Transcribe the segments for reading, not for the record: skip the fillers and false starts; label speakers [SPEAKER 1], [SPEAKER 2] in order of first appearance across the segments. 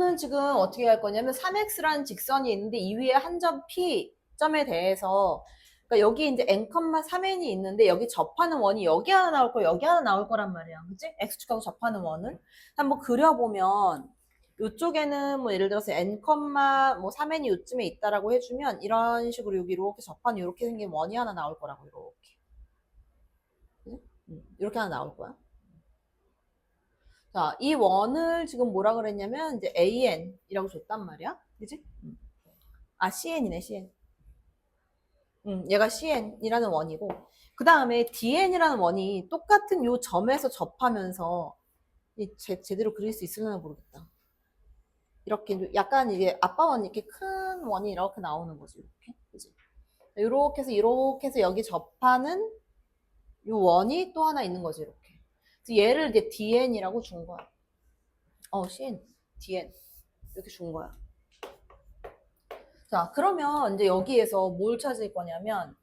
[SPEAKER 1] 요거는 지금 어떻게 할 거냐면 3x라는 직선이 있는데 이 위에 한 점 p 점에 대해서 그러니까 여기 이제 n,3n이 있는데 여기 접하는 원이 여기 하나 나올 거 여기 하나 나올 거란 말이야. 그치? x축하고 접하는 원을 한번 그려보면 이쪽에는 뭐 예를 들어서 n,3n이 요쯤에 있다라고 해주면 이런 식으로 여기 이렇게 접하는 이렇게 생긴 원이 하나 나올 거라고 이렇게. 이렇게 하나 나올 거야. 자, 이 원을 지금 뭐라 그랬냐면 이제 AN이라고 줬단 말이야. 그지? 아, CN이네, CN. 얘가 CN이라는 원이고 그 다음에 DN이라는 원이 똑같은 요 점에서 접하면서 제대로 그릴 수 있으려나 모르겠다. 이렇게 약간 이게 아빠 원 이렇게 큰 원이 이렇게 나오는 거지. 이렇게. 그지? 이렇게 해서 여기 접하는 요 원이 또 하나 있는 거지. 이렇게. 그래서 얘를 이제 DN이라고 준 거야. CN, DN. 이렇게 준 거야. 자, 그러면 이제 여기에서 뭘 찾을 거냐면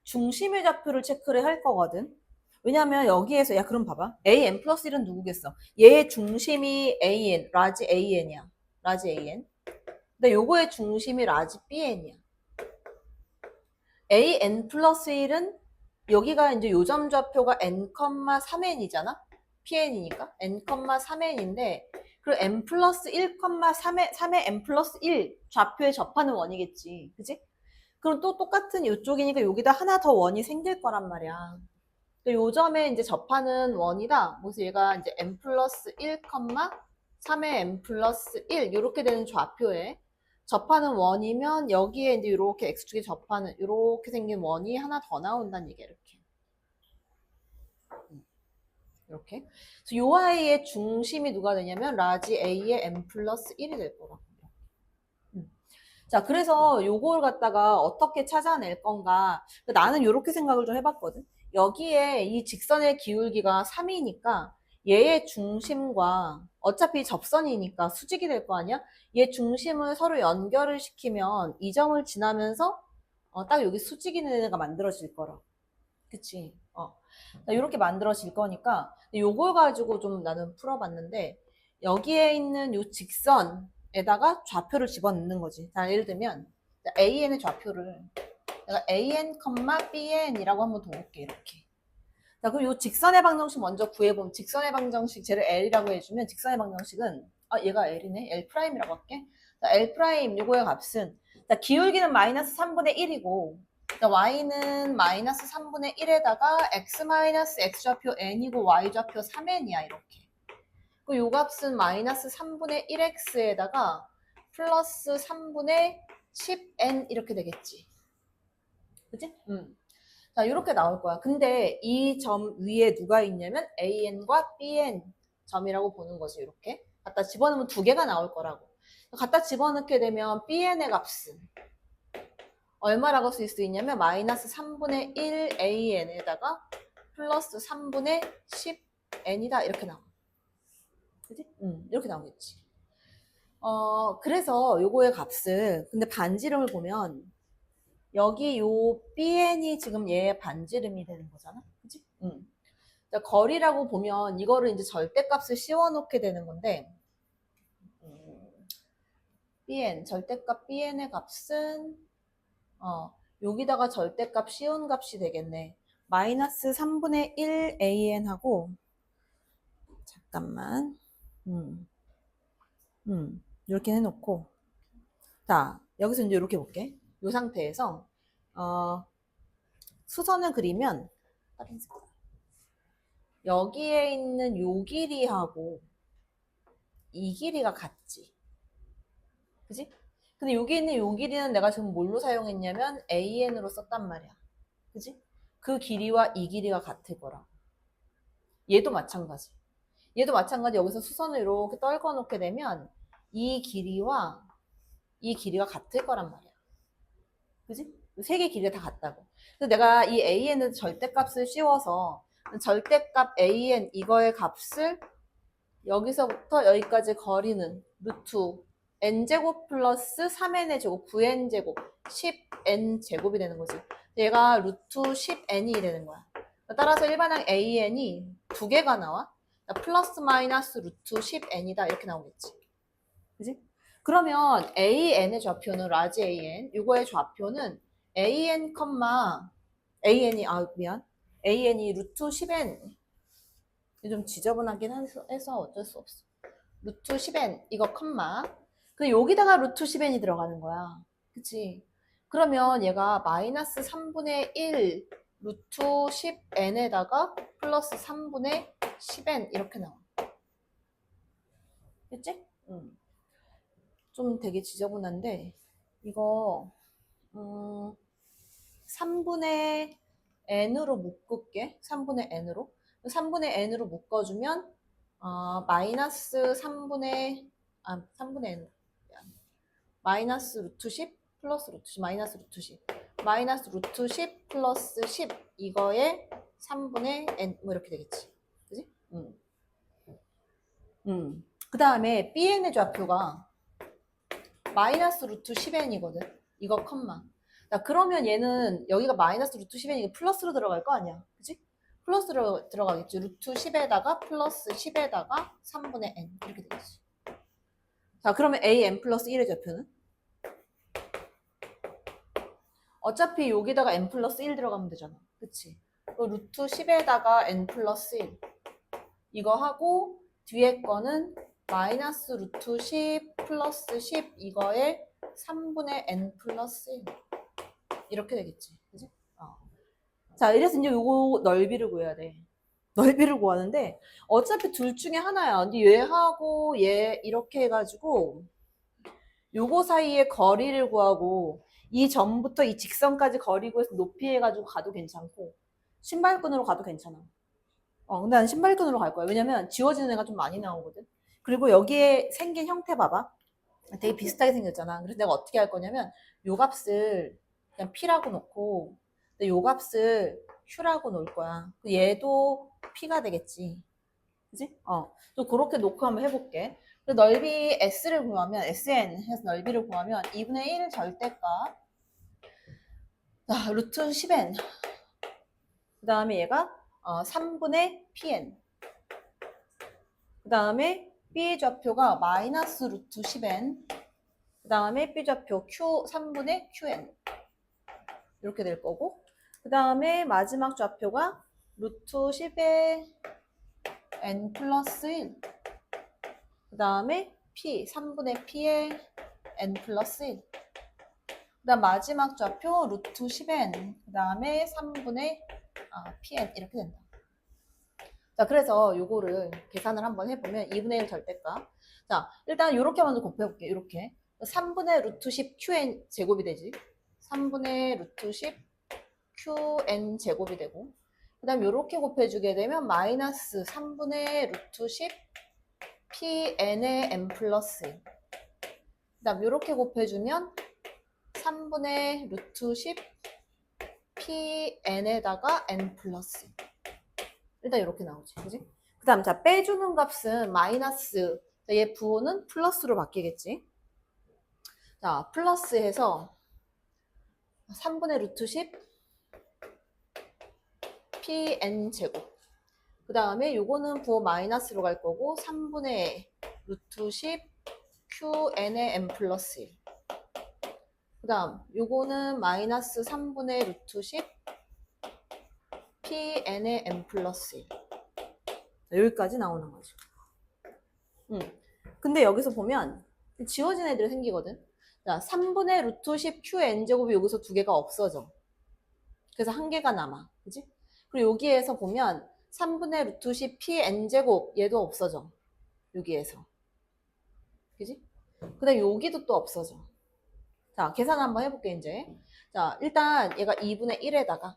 [SPEAKER 1] 중심의 좌표를 체크를 할 거거든. 왜냐면 여기에서 야 그럼 봐봐. AN 플러스 1은 누구겠어? 얘의 중심이 AN, 라지 AN이야. 라지 AN. 근데 요거의 중심이 라지 BN이야. AN 플러스 1은 여기가 이제 요점 좌표가 n,3n이잖아. PN이니까 n,3n인데 그리고 n 플러스 1,3의 n 플러스 1 좌표에 접하는 원이겠지. 그지? 그럼 또 똑같은 이쪽이니까 여기다 하나 더 원이 생길 거란 말이야. 요 점에 이제 접하는 원이다. 그래서 얘가 이제 n 플러스 1, 3의 n 플러스 1 이렇게 되는 좌표에 접하는 원이면 여기에 이제 이렇게 x축에 접하는 이렇게 생긴 원이 하나 더 나온다는 얘기야. 이렇게. 이렇게. 그래서 요 아이의 중심이 누가 되냐면 라지 A의 n 플러스 1이 될 거라고. 자, 그래서 요걸 갖다가 어떻게 찾아낼 건가. 나는 이렇게 생각을 좀 해봤거든. 여기에 이 직선의 기울기가 3이니까 얘의 중심과 어차피 접선이니까 수직이 될 거 아니야? 얘 중심을 서로 연결을 시키면 이 점을 지나면서 딱 여기 수직이 있는 애가 만들어질 거라. 그치? 이렇게 만들어질 거니까 요걸 가지고 좀 나는 풀어봤는데 여기에 있는 요 직선에다가 좌표를 집어넣는 거지. 자, 예를 들면 AN의 좌표를 내가 AN, BN이라고 한번 둬볼게. 이렇게. 자, 그럼 요 직선의 방정식 먼저 구해보면 직선의 방정식 쟤를 L이라고 해주면 직선의 방정식은 얘가 L이네. L'이라고 할게. 자, L' 요거의 값은 자, 기울기는 마이너스 3분의 1이고 자, y는 마이너스 3분의 1에다가 x 마이너스 x좌표 n이고 y좌표 3n이야. 이렇게. 그 요 값은 마이너스 3분의 1x에다가 플러스 3분의 10n 이렇게 되겠지. 그치? 자, 이렇게 나올 거야. 근데 이 점 위에 누가 있냐면 AN과 BN 점이라고 보는 거지. 이렇게. 갖다 집어넣으면 두 개가 나올 거라고. 갖다 집어넣게 되면 BN의 값은 얼마라고 쓸 수 있냐면 마이너스 3분의 1 AN에다가 플러스 3분의 10N이다. 이렇게 나와. 그지? 이렇게 나오겠지. 그래서 요거의 값을 근데 반지름을 보면 여기 요 BN이 지금 얘의 반지름이 되는 거잖아. 그지? 거리라고 보면 이거를 이제 절대값을 씌워놓게 되는 건데 BN, 절대값 BN의 값은 여기다가 절대값 씌운 값이 되겠네. 마이너스 3분의 1 AN하고 잠깐만 이렇게 해놓고 자 여기서 이제 이렇게 볼게. 이 상태에서 수선을 그리면 여기에 있는 요 길이하고 이 길이가 같지. 그지? 근데 여기 있는 요 길이는 내가 지금 뭘로 사용했냐면 AN으로 썼단 말이야. 그지? 그 길이와 이 길이가 같을 거라. 얘도 마찬가지. 얘도 마찬가지. 여기서 수선을 이렇게 떨궈 놓게 되면 이 길이와 이 길이가 같을 거란 말이야. 그지? 세 개 길이가 다 같다고. 그래서 내가 이 AN의 절대값을 씌워서 절대값 AN 이거의 값을 여기서부터 여기까지 거리는 루트 n제곱 플러스 3n의 제곱 9n제곱 10n제곱이 되는 거지. 얘가 루트 10n이 되는 거야. 따라서 일반항 AN이 두 개가 나와. 플러스 마이너스 루트 10n이다 이렇게 나오겠지. 그지? 그러면 AN의 좌표는 라지 AN, 이거의 좌표는 AN, AN이, 미안. AN이 루트 10N. 좀 지저분하긴 해서 어쩔 수 없어. 루트 10N, 이거 컴마. 근데 여기다가 루트 10N이 들어가는 거야. 그치? 그러면 얘가 마이너스 3분의 1 루트 10N에다가 플러스 3분의 10N 이렇게 나와. 됐지? 좀 되게 지저분한데, 이거, 3분의 n으로 묶을게. 3분의 n으로. 3분의 n으로 묶어주면, 마이너스 3분의 n. 마이너스 루트 10 플러스 루트 10, 마이너스 루트 10. 마이너스 루트 10 플러스 10. 이거에 3분의 n, 뭐 이렇게 되겠지. 그지? 그 다음에 bn의 좌표가 마이너스 루트 10n이거든. 이거 컴마. 자, 그러면 얘는 여기가 마이너스 루트 10n이니까 플러스로 들어갈 거 아니야. 그치? 플러스로 들어가겠지. 루트 10에다가 플러스 10에다가 3분의 n. 이렇게 되겠지. 자, 그러면 an 플러스 1의 좌표는? 어차피 여기다가 n 플러스 1 들어가면 되잖아. 그치? 루트 10에다가 n 플러스 1. 이거 하고 뒤에 거는 마이너스 루트 10 플러스 10 이거에 3분의 n 플러스 1 이렇게 되겠지. 그지? 자, 이래서 이제 요거 넓이를 구해야 돼. 넓이를 구하는데 어차피 둘 중에 하나야. 근데 얘하고 얘 이렇게 해가지고 요거 사이에 거리를 구하고 이 점부터 이 직선까지 거리 구해서 높이 해가지고 가도 괜찮고 신발끈으로 가도 괜찮아. 근데 난 신발끈으로 갈 거야. 왜냐면 지워지는 애가 좀 많이 나오거든. 그리고 여기에 생긴 형태 봐봐. 되게 비슷하게 생겼잖아. 그래서 내가 어떻게 할 거냐면 요 값을 그냥 P라고 놓고 요 값을 Q라고 놓을 거야. 얘도 P가 되겠지. 그지? 또 그렇게 놓고 한번 해볼게. 넓이 S를 구하면 SN 해서 넓이를 구하면 2분의 1 절대값 자, 루트 10N 그 다음에 얘가 3분의 PN 그 다음에 B 좌표가 마이너스 루트 10N 그 다음에 B 좌표 Q 3분의 QN 이렇게 될 거고 그 다음에 마지막 좌표가 루트 10의 N 플러스 1 그 다음에 P 3분의 P의 N 플러스 1 그 다음 마지막 좌표 루트 10N 그 다음에 3분의 PN 이렇게 된다. 자, 그래서 요거를 계산을 한번 해보면 2분의 1 절대값. 자, 일단 요렇게 먼저 곱해볼게. 요렇게. 3분의 루트 10 QN 제곱이 되지. 3분의 루트 10 QN 제곱이 되고. 그 다음 요렇게 곱해주게 되면 마이너스 3분의 루트 10 PN의 N 플러스 1. 그 다음 요렇게 곱해주면 3분의 루트 10 PN에다가 N 플러스 1. 일단 이렇게 나오지. 그지? 그 다음, 자, 빼주는 값은 마이너스. 자, 얘 부호는 플러스로 바뀌겠지. 자, 플러스 해서 3분의 루트 10 pn 제곱. 그 다음에 요거는 부호 마이너스로 갈 거고 3분의 루트 10 qn의 n 플러스 1. 그 다음 요거는 마이너스 3분의 루트 10 pn의 n 플러스 1. 여기까지 나오는 거죠. 근데 여기서 보면 지워진 애들이 생기거든. 자, 3분의 루트 10 qn제곱이 여기서 두 개가 없어져. 그래서 한 개가 남아. 그지? 그리고 여기에서 보면 3분의 루트 10 pn제곱 얘도 없어져. 여기에서. 그지? 그 다음에 여기도 또 없어져. 자, 계산 한번 해볼게, 이제. 자, 일단 얘가 2분의 1에다가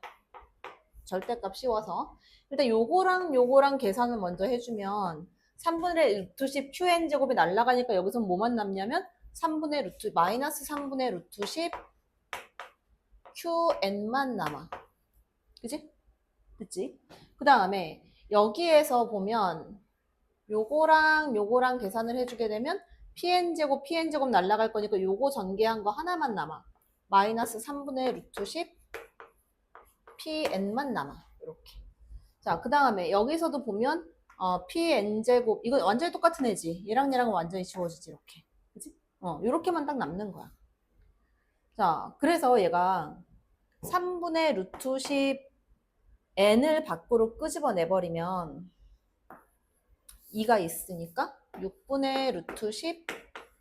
[SPEAKER 1] 절대값 씌워서 일단 요거랑 계산을 먼저 해주면 3분의 루트 10 qn제곱이 날라가니까 여기서 뭐만 남냐면 3분의 루트 마이너스 3분의 루트 10 qn만 남아. 그지? 됐지? 그 다음에 여기에서 보면 요거랑 계산을 해주게 되면 pn제곱 날라갈 거니까 요거 전개한 거 하나만 남아. 마이너스 3분의 루트 10 pn만 남아. 이렇게. 자, 그 다음에 여기서도 보면 pn제곱 이거 완전히 똑같은 애지. 얘랑 완전히 지워지지 이렇게. 요렇게만 딱 남는 거야. 자, 그래서 얘가 3분의 루트 10 n을 밖으로 끄집어내버리면 2가 있으니까 6분의 루트 10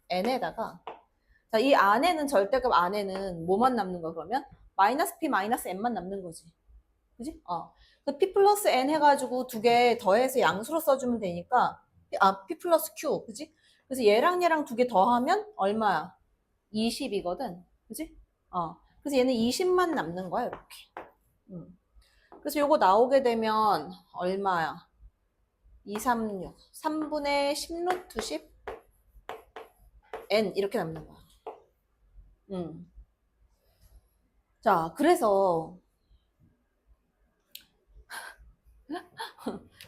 [SPEAKER 1] n에다가 자, 이 안에는 절대값 안에는 뭐만 남는 거야 그러면? 마이너스 p 마이너스 n만 남는 거지. 그지? 그 p 플러스 n 해가지고 두 개 더해서 양수로 써주면 되니까 p 플러스 q 그지? 그래서 얘랑 두 개 더하면 얼마야? 20이거든. 그지? 그래서 얘는 20만 남는 거야 이렇게. 그래서 요거 나오게 되면 얼마야? 236 3분의 10 루트 10 n 이렇게 남는 거야. 자, 그래서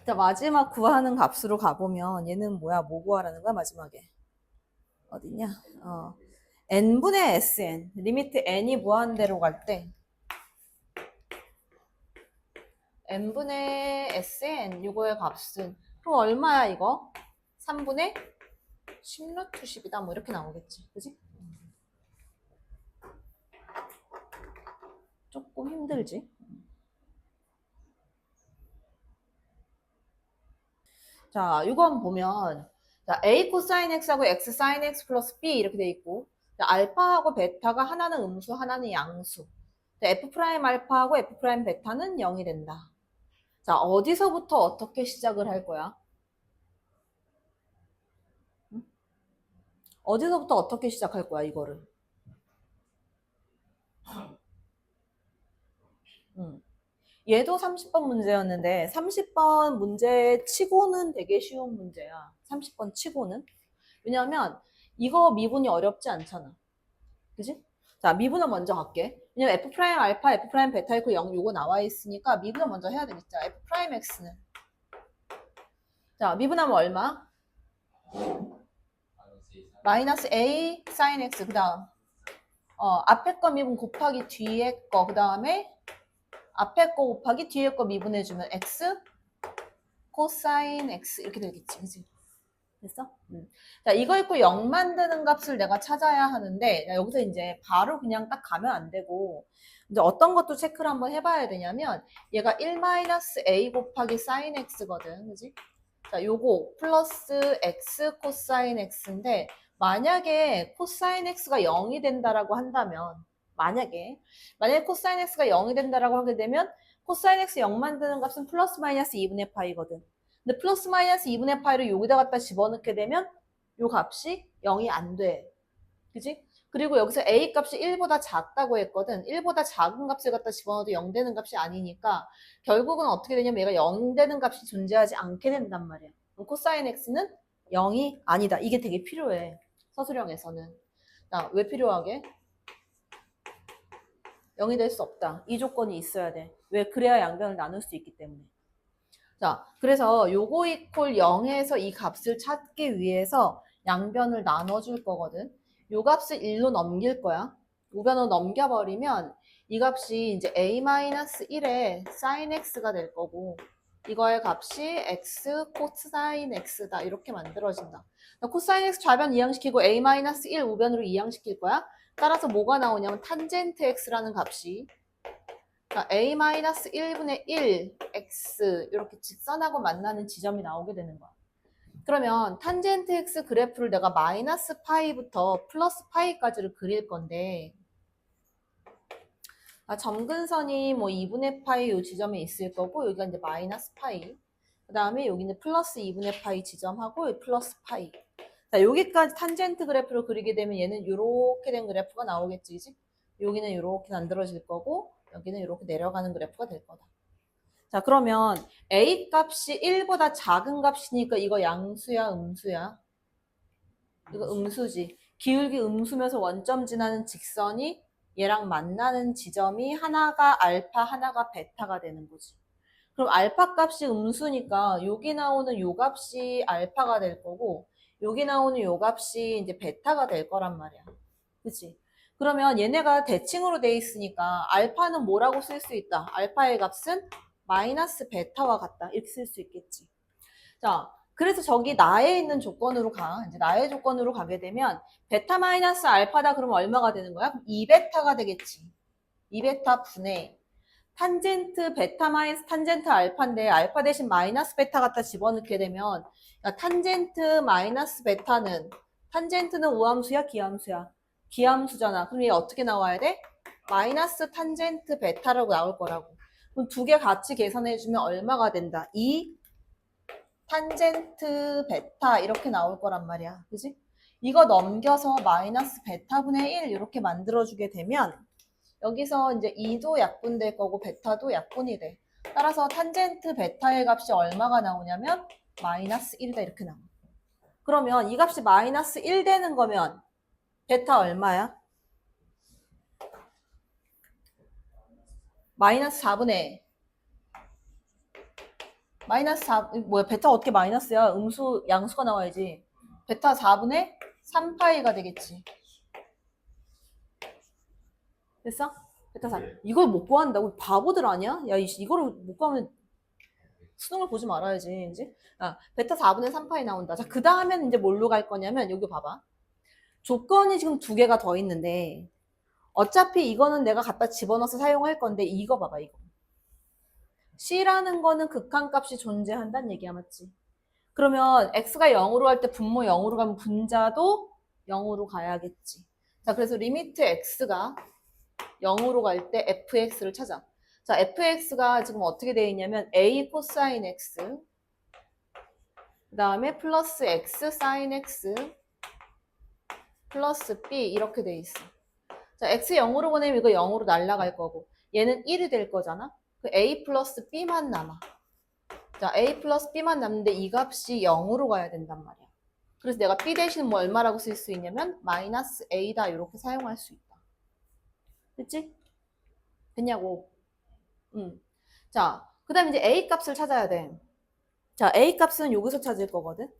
[SPEAKER 1] 자, 마지막 구하는 값으로 가보면 얘는 뭐야? 뭐 구하라는 거야 마지막에? 어디냐? n분의 sn 리미트 n이 무한대로 갈 때 n분의 sn 요거의 값은 그럼 얼마야 이거? 3분의 10 루트 10이다 뭐 이렇게 나오겠지. 그지? 조금 힘들지? 자, 이거 한번 보면 자, a 코사인 x하고 x 사인 x 플러스 b 이렇게 돼 있고 자, 알파하고 베타가 하나는 음수 하나는 양수 자, f 프라임 알파하고 f 프라임 베타는 0이 된다. 자, 어디서부터 어떻게 시작을 할 거야? 응? 어디서부터 어떻게 시작할 거야 이거를? 얘도 30번 문제였는데 30번 문제 치고는 되게 쉬운 문제야. 30번 치고는. 왜냐하면 이거 미분이 어렵지 않잖아. 그지? 자, 미분을 먼저 갈게. 왜냐면 f 프라임 알파, f 프라임 베타 있고 0 요거 나와 있으니까 미분을 먼저 해야 되겠죠. f 프라임 x는 자, 미분하면 얼마? 마이너스 a 사인 x 그다음 앞에 거 미분 곱하기 뒤에 거 그다음에 앞에 거 곱하기 뒤에 거 미분해주면 x 코사인 x 이렇게 되겠지. 그치? 됐어? 자, 이거 있고 0 만드는 값을 내가 찾아야 하는데 여기서 이제 바로 그냥 딱 가면 안 되고 이제 어떤 것도 체크를 한번 해봐야 되냐면 얘가 1-a 곱하기 사인 x거든. 그지? 자, 요거 플러스 x 코사인 x인데 만약에 코사인 x가 0이 된다라고 한다면 만약에 코사인 x가 0이 된다라고 하게 되면 코사인 x 0 만드는 값은 플러스 마이너스 2분의 파이거든. 근데 플러스 마이너스 2분의 파이를 여기다 갖다 집어넣게 되면 요 값이 0이 안 돼. 그지? 그리고 여기서 a 값이 1보다 작다고 했거든. 1보다 작은 값을 갖다 집어넣어도 0 되는 값이 아니니까 결국은 어떻게 되냐면 얘가 0 되는 값이 존재하지 않게 된단 말이야. 그럼 코사인 x는 0이 아니다. 이게 되게 필요해. 서술형에서는. 자, 왜 필요하게? 0이 될 수 없다. 이 조건이 있어야 돼. 왜? 그래야 양변을 나눌 수 있기 때문에. 자, 그래서 요거 이퀄 0에서 이 값을 찾기 위해서 양변을 나눠줄 거거든. 요 값을 1로 넘길 거야. 우변으로 넘겨버리면 이 값이 이제 a-1의 sin x가 될 거고 이거의 값이 x 코사인 x다. 이렇게 만들어진다. 코사인 x 좌변 이항시키고 a-1 우변으로 이항시킬 거야. 따라서 뭐가 나오냐면 탄젠트 x라는 값이 a-1분의 1 x 이렇게 직선하고 만나는 지점이 나오게 되는 거야. 그러면 탄젠트 x 그래프를 내가 마이너스 파이부터 플러스 파이까지를 그릴 건데 점근선이 뭐 2분의 파이 이 지점에 있을 거고 여기가 이제 마이너스 파이 그 다음에 여기는 플러스 2분의 파이 지점하고 플러스 파이 자 여기까지 탄젠트 그래프를 그리게 되면 얘는 이렇게 된 그래프가 나오겠지 그지? 여기는 이렇게 만들어질 거고 여기는 이렇게 내려가는 그래프가 될 거다. 자, 그러면 A 값이 1보다 작은 값이니까 이거 양수야, 음수야? 이거 음수지. 기울기 음수면서 원점 지나는 직선이 얘랑 만나는 지점이 하나가 알파, 하나가 베타가 되는 거지. 그럼 알파 값이 음수니까 여기 나오는 요 값이 알파가 될 거고 여기 나오는 요 값이 이제 베타가 될 거란 말이야. 그치? 그러면 얘네가 대칭으로 돼 있으니까 알파는 뭐라고 쓸 수 있다? 알파의 값은 마이너스 베타와 같다. 이렇게 쓸 수 있겠지. 자, 그래서 저기 나에 있는 조건으로 가. 이제 나의 조건으로 가게 되면 베타 마이너스 알파다 그러면 얼마가 되는 거야? 그럼 2베타가 되겠지. 2베타 분의 탄젠트 베타 마이너스 탄젠트 알파인데 알파 대신 마이너스 베타 갖다 집어넣게 되면 야, 탄젠트 마이너스 베타는 탄젠트는 우함수야 기함수야? 기함수잖아. 그럼 얘 어떻게 나와야 돼? 마이너스 탄젠트 베타라고 나올 거라고. 그럼 두 개 같이 계산해주면 얼마가 된다? 2 탄젠트 베타 이렇게 나올 거란 말이야. 그지? 이거 넘겨서 마이너스 베타분의 1 이렇게 만들어주게 되면 여기서 이제 2도 약분될 거고 베타도 약분이 돼. 따라서 탄젠트 베타의 값이 얼마가 나오냐면 마이너스 1이다 이렇게 나와. 그러면 이 값이 마이너스 1 되는 거면 베타 얼마야? 마이너스 4분의 마이너스 4, 뭐야, 베타 어떻게 마이너스야? 음수, 양수가 나와야지. 베타 4분의 3파이가 되겠지. 됐어? 베타 4. 이걸 못 구한다고? 바보들 아니야? 야, 이거를 못 구하면 수능을 보지 말아야지, 이제. 아, 베타 4분의 3파이 나온다. 자, 그 다음엔 이제 뭘로 갈 거냐면, 여기 봐봐. 조건이 지금 두 개가 더 있는데, 어차피 이거는 내가 갖다 집어넣어서 사용할 건데, 이거 봐봐, 이거. C라는 거는 극한값이 존재한다는 얘기야, 맞지? 그러면 x가 0으로 갈 때 분모 0으로 가면 분자도 0으로 가야겠지. 자, 그래서 리미트 x가 0으로 갈 때 fx를 찾아. 자, fx가 지금 어떻게 되어 있냐면 a 코사인 x 그 다음에 플러스 x 사인 x 플러스 b 이렇게 돼 있어. 자, x 0으로 보내면 이거 0으로 날아갈 거고 얘는 1이 될 거잖아. 그 a 플러스 b만 남아. 자, a 플러스 b만 남는데 이 값이 0으로 가야 된단 말이야. 그래서 내가 b 대신 뭐 얼마라고 쓸 수 있냐면 마이너스 a다 이렇게 사용할 수 있다. 됐지? 됐냐고. 자, 그 다음에 이제 a 값을 찾아야 돼. 자, a 값은 여기서 찾을 거거든.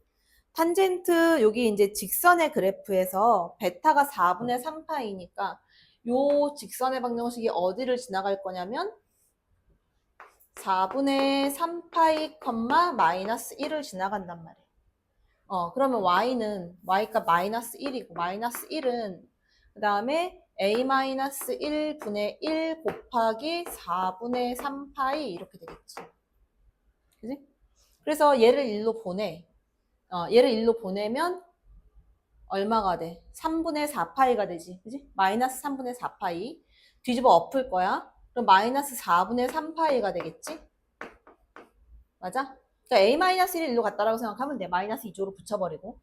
[SPEAKER 1] 탄젠트 여기 이제 직선의 그래프에서 베타가 4분의 3파이니까 요 직선의 방정식이 어디를 지나갈 거냐면 4분의 3파이 컴마 마이너스 1을 지나간단 말이에요. 그러면 y는 y가 마이너스 1이고 마이너스 1은 그 다음에 a-1분의 1 곱하기 4분의 3파이 이렇게 되겠지. 그지? 그래서 얘를 1로 보내. 얘를 1로 보내면 얼마가 돼? 3분의 4파이가 되지. 그지? 마이너스 3분의 4파이. 뒤집어 엎을 거야. 그럼 마이너스 4분의 3파이가 되겠지? 맞아? 그러니까 a-1을 1로 갔다라고 생각하면 돼. 마이너스 2쪽으로 붙여버리고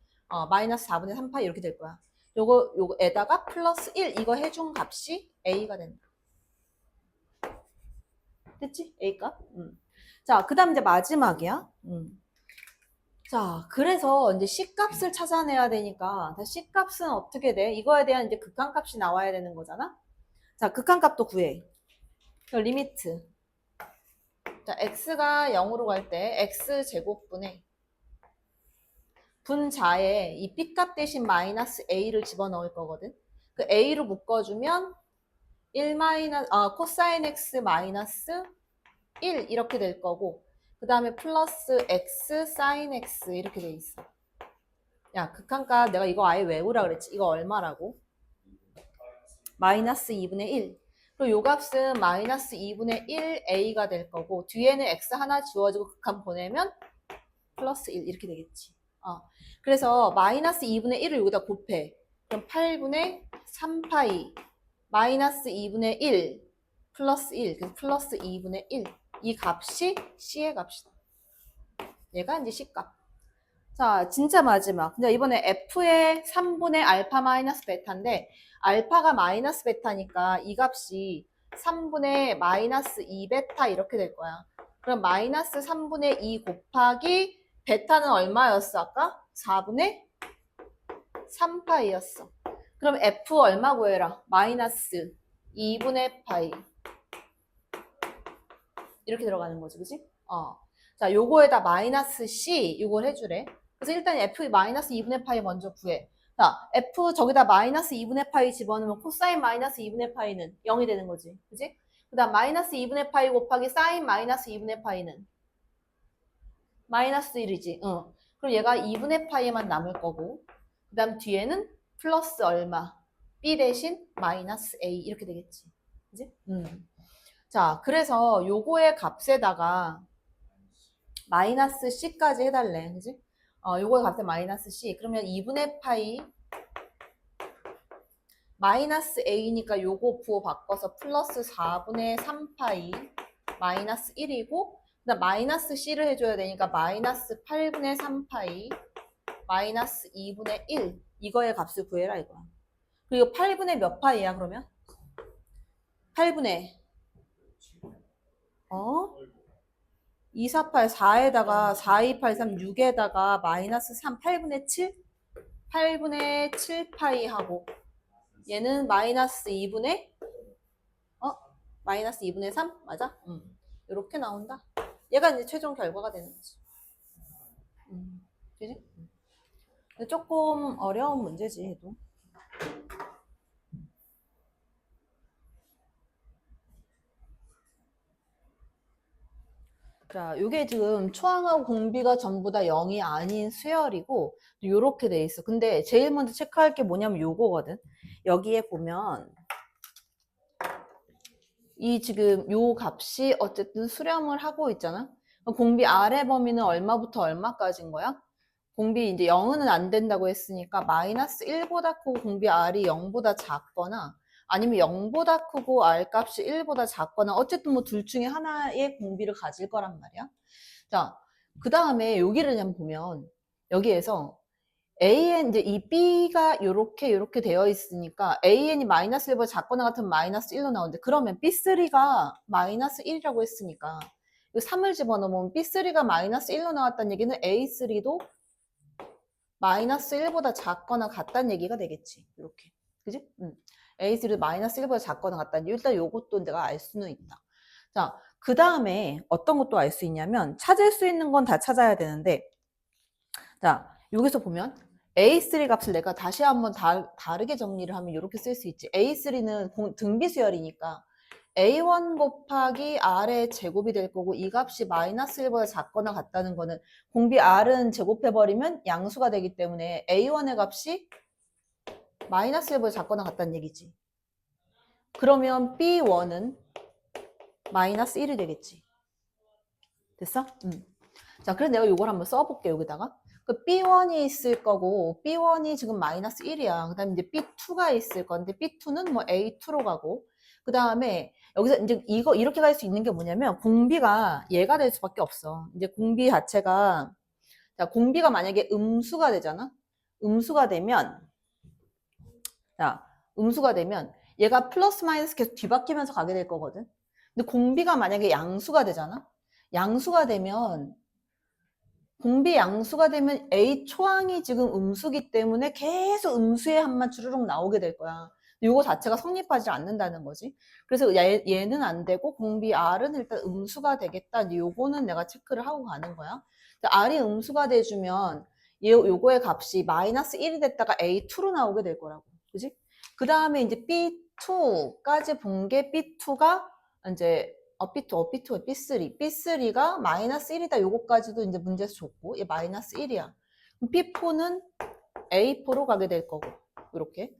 [SPEAKER 1] 마이너스 4분의 3파이 이렇게 될 거야. 요거에다가 플러스 1 이거 해준 값이 a가 된다. 됐지? a 값? 자, 그 다음 이제 마지막이야. 자, 그래서 이제 C 값을 찾아내야 되니까 C 값은 어떻게 돼? 이거에 대한 이제 극한값이 나와야 되는 거잖아? 자, 극한값도 구해. 리미트. 자, x가 0으로 갈 때 x제곱분의 분자에 이 b값 대신 마이너스 a를 집어넣을 거거든. 그 a로 묶어주면 1 마이너스 코사인 x 마이너스 1 이렇게 될 거고 그 다음에 플러스 x 사인 x 이렇게 돼 있어. 야, 극한값 내가 이거 아예 외우라 그랬지. 이거 얼마라고? 마이너스 2분의 1. 그리고 요 값은 마이너스 2분의 1 a가 될 거고 뒤에는 x 하나 지워지고 극한 보내면 플러스 1 이렇게 되겠지. 그래서 마이너스 2분의 1을 여기다 곱해. 그럼 8분의 3파이 마이너스 2분의 1 플러스 1 그래서 플러스 2분의 1 이 값이 C의 값이다. 얘가 이제 C 값. 자, 진짜 마지막. 근데 이번에 F의 3분의 알파 마이너스 베타인데 알파가 마이너스 베타니까 이 값이 3분의 마이너스 2베타 이렇게 될 거야. 그럼 마이너스 3분의 2 곱하기 베타는 얼마였어 아까? 4분의 3파이였어. 그럼 F 얼마 구해라? 마이너스 2분의 파이 이렇게 들어가는 거지, 그지? 자, 요거에다 마이너스 C 요걸 해주래. 그래서 일단 F 마이너스 2분의 파이 먼저 구해. 자, F 저기다 마이너스 2분의 파이 집어넣으면 코사인 마이너스 2분의 파이는 0이 되는 거지, 그지? 그 다음 마이너스 2분의 파이 곱하기 사인 마이너스 2분의 파이는 마이너스 1이지. 그럼 그럼 얘가 2분의 파이만 남을 거고, 그 다음 뒤에는 플러스 얼마? b 대신 마이너스 a 이렇게 되겠지. 그지? 자, 그래서 요거의 값에다가 마이너스 c까지 해달래. 그지? 요거의 값에 마이너스 c. 그러면 2분의 파이 마이너스 a니까 요거 부호 바꿔서 플러스 4분의 3파이 마이너스 1이고, 그다음 마이너스 c를 해줘야 되니까 마이너스 8분의 3파이 마이너스 2분의 1 이거의 값을 구해라 이거야. 그리고 8분의 몇 파이야 그러면? 8분의 248, 4에다가 4283, 6에다가 마이너스 3, 8분의 7? 8분의 7파이 하고 얘는 마이너스 2분의 마이너스 2분의 3? 맞아? 이렇게 나온다. 얘가 이제 최종 결과가 되는 거지. 그지? 근데 조금 어려운 문제지, 얘도. 자, 요게 지금 초항하고 공비가 전부 다 0이 아닌 수열이고, 요렇게 돼 있어. 근데 제일 먼저 체크할 게 뭐냐면 요거거든. 여기에 보면, 이 지금 요 값이 어쨌든 수렴을 하고 있잖아. 공비 아래 범위는 얼마부터 얼마까지인 거야? 공비 이제 0은 안 된다고 했으니까 마이너스 1보다 크고 공비 R이 0보다 작거나 아니면 0보다 크고 R 값이 1보다 작거나 어쨌든 뭐 둘 중에 하나의 공비를 가질 거란 말이야. 자, 그 다음에 여기를 그냥 보면 여기에서 AN 이제 이 B가 요렇게 되어 있으니까 AN이 마이너스 1보다 작거나 같으면 마이너스 1로 나오는데 그러면 B3가 마이너스 1이라고 했으니까 3을 집어넣으면 B3가 마이너스 1로 나왔다는 얘기는 A3도 마이너스 1보다 작거나 같다는 얘기가 되겠지. 이렇게. 그지? A3도 마이너스 1보다 작거나 같다는 일단 요것도 내가 알 수는 있다. 자, 그 다음에 어떤 것도 알 수 있냐면 찾을 수 있는 건 다 찾아야 되는데 자, 여기서 보면 A3 값을 내가 다시 한번 다르게 정리를 하면 이렇게 쓸 수 있지. A3는 등비수열이니까 A1 곱하기 R의 제곱이 될 거고 이 값이 마이너스 1보다 작거나 같다는 거는 공비 R은 제곱해버리면 양수가 되기 때문에 A1의 값이 마이너스 1보다 작거나 같다는 얘기지. 그러면 B1은 마이너스 1이 되겠지. 됐어? 자, 그래서 내가 이걸 한번 써볼게, 여기다가. 그 B1이 있을 거고, B1이 지금 마이너스 1이야. 그 다음에 이제 B2가 있을 건데, B2는 뭐 A2로 가고, 그 다음에 여기서 이제 이거 이렇게 갈 수 있는 게 뭐냐면, 공비가 얘가 될 수밖에 없어. 이제 공비 자체가, 자, 공비가 만약에 음수가 되잖아? 음수가 되면, 자, 음수가 되면, 얘가 플러스 마이너스 계속 뒤바뀌면서 가게 될 거거든? 근데 공비가 만약에 양수가 되잖아? 양수가 되면, 공비 양수가 되면 A 초항이 지금 음수기 때문에 계속 음수의 합만 주르륵 나오게 될 거야. 요거 자체가 성립하지 않는다는 거지. 그래서 얘는 안 되고 공비 R은 일단 음수가 되겠다. 요거는 내가 체크를 하고 가는 거야. R이 음수가 돼주면 요거의 값이 마이너스 1이 됐다가 A2로 나오게 될 거라고. 그지? 그 다음에 이제 B2까지 본 게 B2가 이제 B2, B3. B3가 마이너스 1이다. 요거까지도 이제 문제에서 줬고, 얘 마이너스 1이야. 그럼 P4는 A4로 가게 될 거고, 이렇게.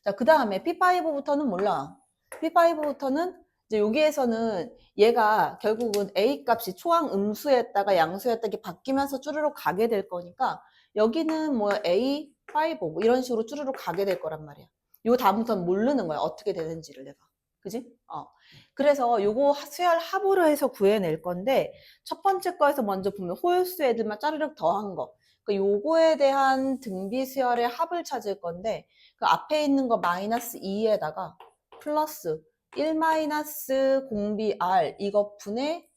[SPEAKER 1] 자, 그 다음에 P5부터는 몰라. P5부터는 이제 여기에서는 얘가 결국은 A 값이 초항 음수였다가 양수였다가 이렇게 바뀌면서 쭈르륵 가게 될 거니까, 여기는 뭐 A5 뭐 이런 식으로 쭈르륵 가게 될 거란 말이야. 요 다음부터는 모르는 거야. 어떻게 되는지를 내가. 그지? 그래서 요거 수열 합으로 해서 구해낼 건데 첫 번째 거에서 먼저 보면 홀수 애들만 짜르륵 더한 거. 그 요거에 대한 등비 수열의 합을 찾을 건데 그 앞에 있는 거 마이너스 2에다가 플러스 1 마이너스 공비 R 이거 분의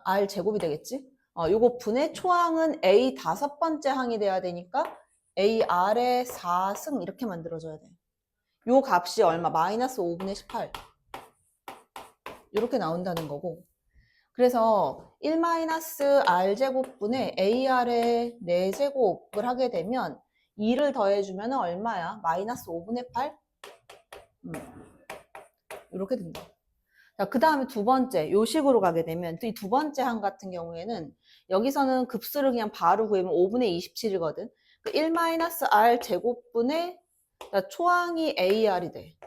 [SPEAKER 1] R 제곱이 되겠지? 요거 분의 초항은 A 다섯 번째 항이 돼야 되니까 AR의 4승 이렇게 만들어줘야 돼. 요 값이 얼마? 마이너스 5분의 18. 이렇게 나온다는 거고. 그래서 1-r제곱분의 ar의 4제곱을 하게 되면 2를 더해주면 얼마야? 마이너스 5분의 8? 이렇게 된다. 자, 그 다음에 두 번째, 요 식으로 가게 되면, 또 이 두 번째 항 같은 경우에는, 여기서는 급수를 그냥 바로 구하면 5분의 27이거든. 그 1-r 제곱분의, 초항이 ar이 돼.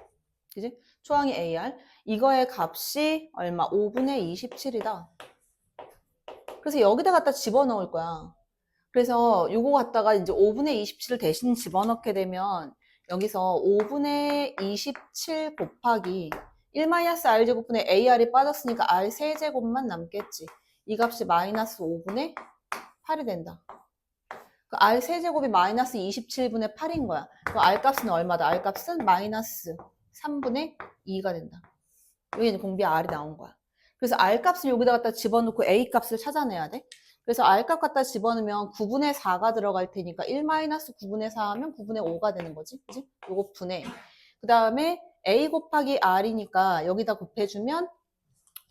[SPEAKER 1] 그지? 초항이 ar. 이거의 값이 얼마? 5분의 27이다. 그래서 여기다 갖다 집어넣을 거야. 그래서 요거 갖다가 이제 5분의 27을 대신 집어넣게 되면, 여기서 5분의 27 곱하기 1-r 제곱분의 ar이 빠졌으니까 r 세제곱만 남겠지. 이 값이 마이너스 5분의 8이 된다. 그 r 세제곱이 마이너스 27분의 8인 거야. 그 r 값은 얼마다? r 값은 마이너스 3분의 2가 된다. 여기 이제 공비에 r이 나온 거야. 그래서 r 값을 여기다 갖다 집어넣고 a 값을 찾아내야 돼. 그래서 r 값 갖다 집어넣으면 9분의 4가 들어갈 테니까 1-9분의 4 하면 9분의 5가 되는 거지. 그지? 요거 분해. 그 다음에 a 곱하기 r이니까 여기다 곱해주면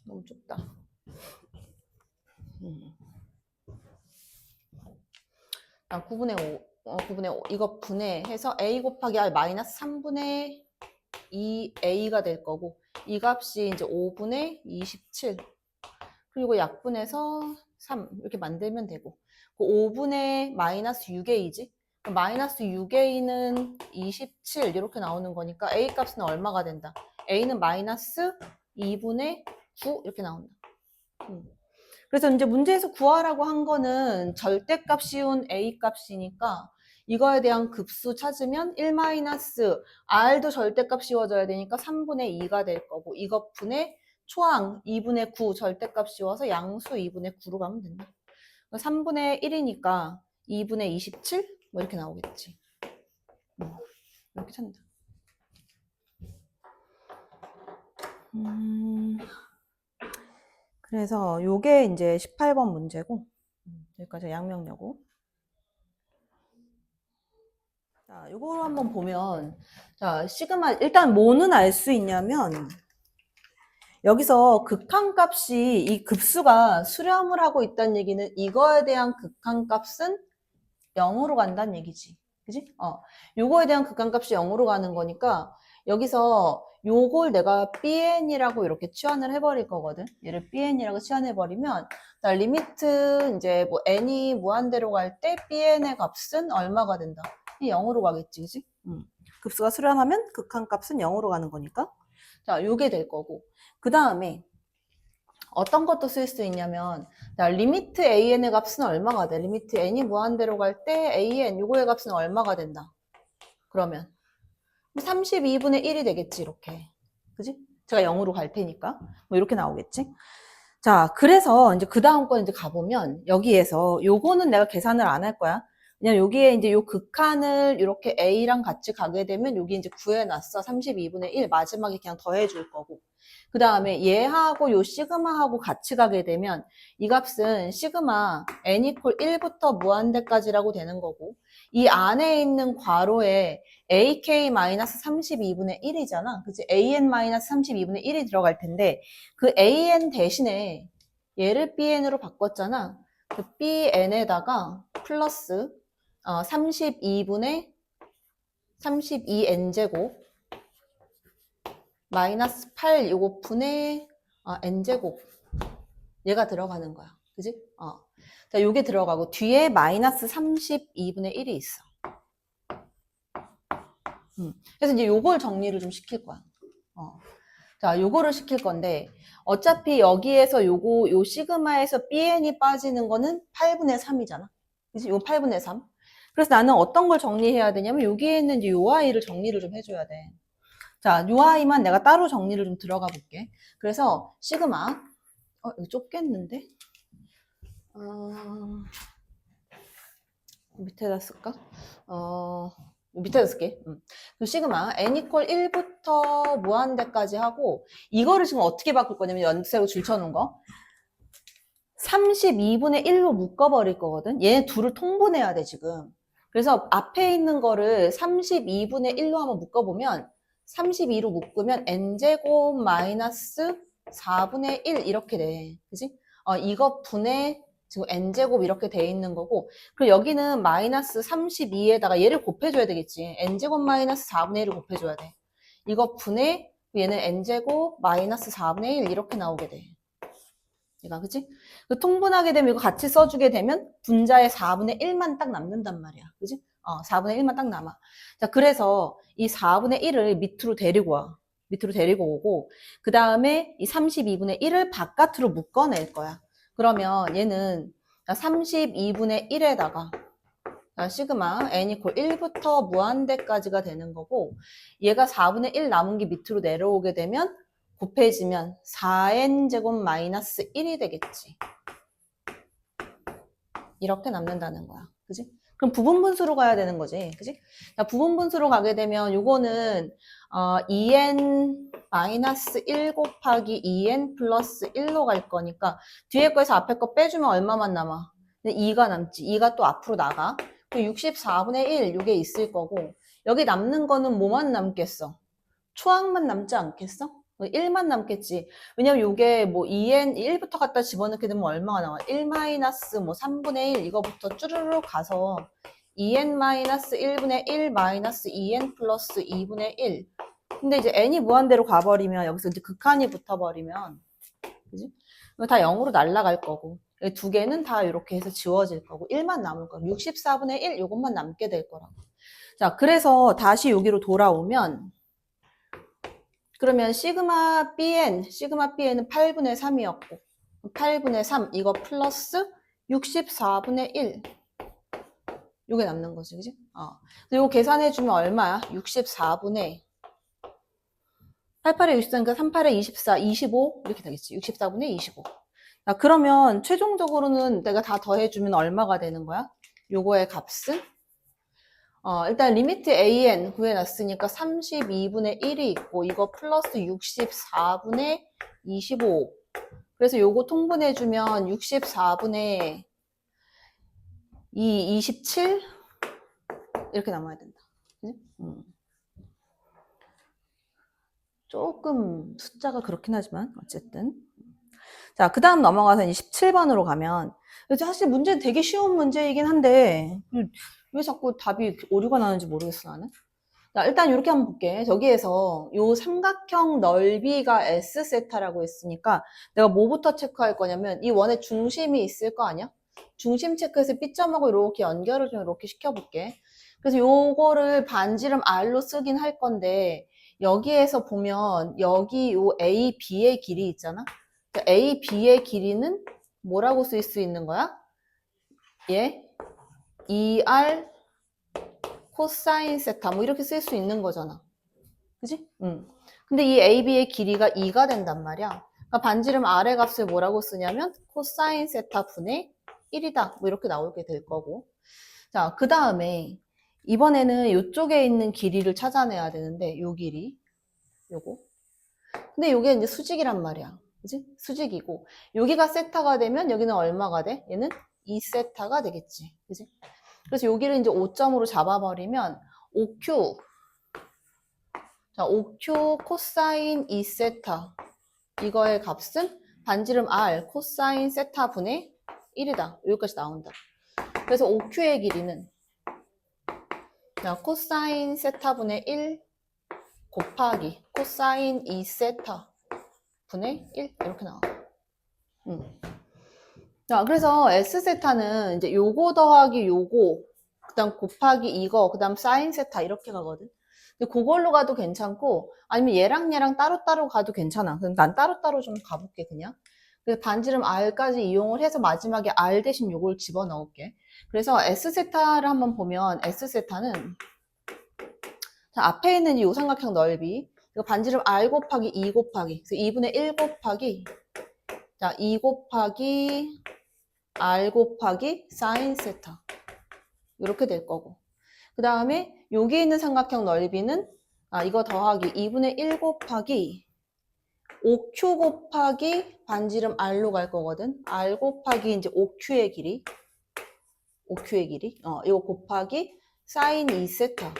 [SPEAKER 1] 너무 좁다. 9분의 5. 9분의 5. 이거 분해해서 a 곱하기 r 마이너스 3분의 2a가 될 거고 이 값이 이제 5분의 27. 그리고 약분해서 3 이렇게 만들면 되고 그 5분의 마이너스 6a지. 마이너스 6a는 27 이렇게 나오는 거니까 a 값은 얼마가 된다? a는 마이너스 2분의 9 이렇게 나온다. 그래서 이제 문제에서 구하라고 한 거는 절대값 씌운 a 값이니까 이거에 대한 급수 찾으면 1-r도 절대값 씌워져야 되니까 3분의 2가 될 거고 이것 분의 초항 2분의 9 절대값 씌워서 양수 2분의 9로 가면 된다. 3분의 1이니까 2분의 27? 뭐 이렇게 나오겠지. 이렇게 찾는다. 그래서 요게 이제 18번 문제고 여기까지 양명여고. 자, 요거로 한번 보면 자, 시그마 일단 뭐는 알 수 있냐면 여기서 극한값이 이 급수가 수렴을 하고 있다는 얘기는 이거에 대한 극한값은 0으로 간다는 얘기지. 그지? 요거에 대한 극한값이 0으로 가는 거니까 여기서 요걸 내가 bn이라고 이렇게 치환을 해버릴 거거든. 얘를 bn이라고 치환해버리면 자, 리미트 이제 뭐 n이 무한대로 갈 때 bn의 값은 얼마가 된다? 0으로 가겠지, 그지? 급수가 수렴하면 극한값은 0으로 가는 거니까. 자, 요게 될 거고. 그 다음에 어떤 것도 쓸 수 있냐면 자, 리미트 an의 값은 얼마가 돼? 리미트 n이 무한대로 갈 때 an 요거의 값은 얼마가 된다? 그러면 32분의 1이 되겠지 이렇게. 그지? 제가 0으로 갈 테니까 뭐 이렇게 나오겠지? 자, 그래서 이제 그 다음 거 이제 가보면 여기에서 요거는 내가 계산을 안 할 거야. 그냥 여기에 이제 요 극한을 이렇게 a랑 같이 가게 되면 여기 이제 구해놨어. 32분의 1 마지막에 그냥 더해줄 거고. 그 다음에 얘하고 요 시그마하고 같이 가게 되면 이 값은 시그마 n 이퀄 1부터 무한대까지라고 되는 거고 이 안에 있는 괄호에 ak-32분의 1이잖아. 그치? an-32분의 1이 들어갈 텐데 그 an 대신에 얘를 bn으로 바꿨잖아. 그 bn에다가 플러스 32분의 32n제곱 마이너스 8 요거 분의 n제곱 얘가 들어가는 거야. 그지? 자, 요게 들어가고 뒤에 마이너스 32분의 1이 있어. 그래서 이제 요걸 정리를 좀 시킬 거야. 자, 요거를 시킬 건데 어차피 여기에서 요 시그마에서 bn이 빠지는 거는 8분의 3이잖아. 그지? 요 8분의 3. 그래서 나는 어떤 걸 정리해야 되냐면 여기에 있는 이제 요 아이를 정리를 좀 해줘야 돼. 자, 요 아이만 내가 따로 정리를 좀 들어가 볼게. 그래서 시그마 이거 좁겠는데? 밑에다 쓸까? 밑에다 쓸게. 그럼 시그마 n 이퀄 1부터 무한대까지 하고 이거를 지금 어떻게 바꿀 거냐면 연색으로 줄쳐놓은 거 32분의 1로 묶어버릴 거거든. 얘네 둘을 통분해야 돼 지금. 그래서 앞에 있는 거를 32분의 1로 한번 묶어보면 32로 묶으면 n제곱 마이너스 4분의 1 이렇게 돼. 그지? 이거 분의 지금 n제곱 이렇게 돼 있는 거고 그리고 여기는 마이너스 32에다가 얘를 곱해줘야 되겠지. n제곱 마이너스 4분의 1을 곱해줘야 돼. 이거 분의 얘는 n제곱 마이너스 4분의 1 이렇게 나오게 돼. 얘가 그치? 통분하게 되면 이거 같이 써주게 되면 분자의 4분의 1만 딱 남는단 말이야. 그치? 4분의 1만 딱 남아. 자, 그래서 이 4분의 1을 밑으로 데리고 와. 밑으로 데리고 오고, 그 다음에 이 32분의 1을 바깥으로 묶어낼 거야. 그러면 얘는 32분의 1에다가 시그마 n 이퀄 1부터 무한대까지가 되는 거고, 얘가 4분의 1 남은 게 밑으로 내려오게 되면 곱해지면 4n 제곱 마이너스 1이 되겠지. 이렇게 남는다는 거야. 그지? 그럼 부분분수로 가야 되는 거지. 그지? 자, 부분분수로 가게 되면 요거는 2n 마이너스 1 곱하기 2n 플러스 1로 갈 거니까 뒤에 거에서 앞에 거 빼주면 얼마만 남아? 2가 남지. 2가 또 앞으로 나가. 64분의 1 요게 있을 거고, 여기 남는 거는 뭐만 남겠어? 초항만 남지 않겠어? 1만 남겠지. 왜냐면 요게 뭐 2n 1부터 갖다 집어넣게 되면 얼마가 나와? 1 마이너스 뭐 3분의 1 이거부터 쭈르르 가서 2n 마이너스 1분의 1 마이너스 2n 플러스 2분의 1. 근데 이제 n이 무한대로 가버리면 여기서 이제 극한이 붙어버리면, 그지? 다 0으로 날아갈 거고, 두 개는 다 이렇게 해서 지워질 거고 1만 남을 거고 64분의 1 요것만 남게 될 거라고. 자, 그래서 다시 여기로 돌아오면, 그러면 시그마 BN은 8분의 3이었고 8분의 3 이거 플러스 64분의 1 요게 남는 거지, 그지? 이거 계산해주면 얼마야? 64분의 88에 64니까 38에 24, 25 이렇게 되겠지. 64분의 25. 자, 그러면 최종적으로는 내가 다 더해주면 얼마가 되는 거야? 요거의 값은? 일단 리미트 an 구해놨으니까 32분의 1이 있고 이거 플러스 64분의 25. 그래서 요거 통분해주면 64분의 27 이렇게 남아야 된다. 그치? 조금 숫자가 그렇긴 하지만 어쨌든. 자, 그 다음 넘어가서 이제 17번으로 가면, 사실 문제는 되게 쉬운 문제이긴 한데 왜 자꾸 답이 오류가 나는지 모르겠어 나는. 자, 일단 이렇게 한번 볼게. 저기에서 요 삼각형 넓이가 S세타라고 했으니까 내가 뭐부터 체크할 거냐면 이 원의 중심이 있을 거 아니야? 중심 체크해서 B점하고 이렇게 연결을 좀 이렇게 시켜볼게. 그래서 요거를 반지름 R로 쓰긴 할 건데 여기에서 보면 여기 요 A, B의 길이 있잖아? A, B의 길이는 뭐라고 쓸 수 있는 거야? 얘 2R 코사인 세타 뭐 이렇게 쓸 수 있는 거잖아. 그지? 근데 이 AB의 길이가 2가 된단 말이야. 그러니까 반지름 R의 값을 뭐라고 쓰냐면 코사인 세타 분의 1이다. 뭐 이렇게 나오게 될 거고. 자, 그 다음에 이번에는 이쪽에 있는 길이를 찾아내야 되는데 요 길이 요거. 근데 요게 이제 수직이란 말이야. 그지? 수직이고 여기가 세타가 되면 여기는 얼마가 돼? 얘는 2세타가 되겠지. 그지? 그래서 여기를 이제 5점으로 잡아버리면 OQ. 자, OQ 코사인 2세타. 이거의 값은 반지름 R 코사인 세타 분의 1이다. 여기까지 나온다. 그래서 OQ의 길이는 자, 코사인 세타 분의 1 곱하기 코사인 2세타 분의 1 이렇게 나와. 자, 그래서 S세타는 이제 요거 더하기 요거, 그 다음 곱하기 이거, 그 다음 사인 세타 이렇게 가거든. 근데 그걸로 가도 괜찮고, 아니면 얘랑 따로따로 가도 괜찮아. 그럼 난 따로따로 좀 가볼게, 그냥. 그래서 반지름 R까지 이용을 해서 마지막에 R 대신 요걸 집어넣을게. 그래서 S세타를 한번 보면, S세타는, 자, 앞에 있는 이 삼각형 넓이, 이거 반지름 R 곱하기 2 곱하기, 그래서 2분의 1 곱하기, 자, 2 곱하기, R 곱하기 사인 세타 이렇게 될 거고, 그 다음에 여기 있는 삼각형 넓이는 이거 더하기 2분의 1 곱하기 5Q 곱하기 반지름 R로 갈 거거든. R 곱하기 이제 5Q의 길이 이거 곱하기 사인 2세타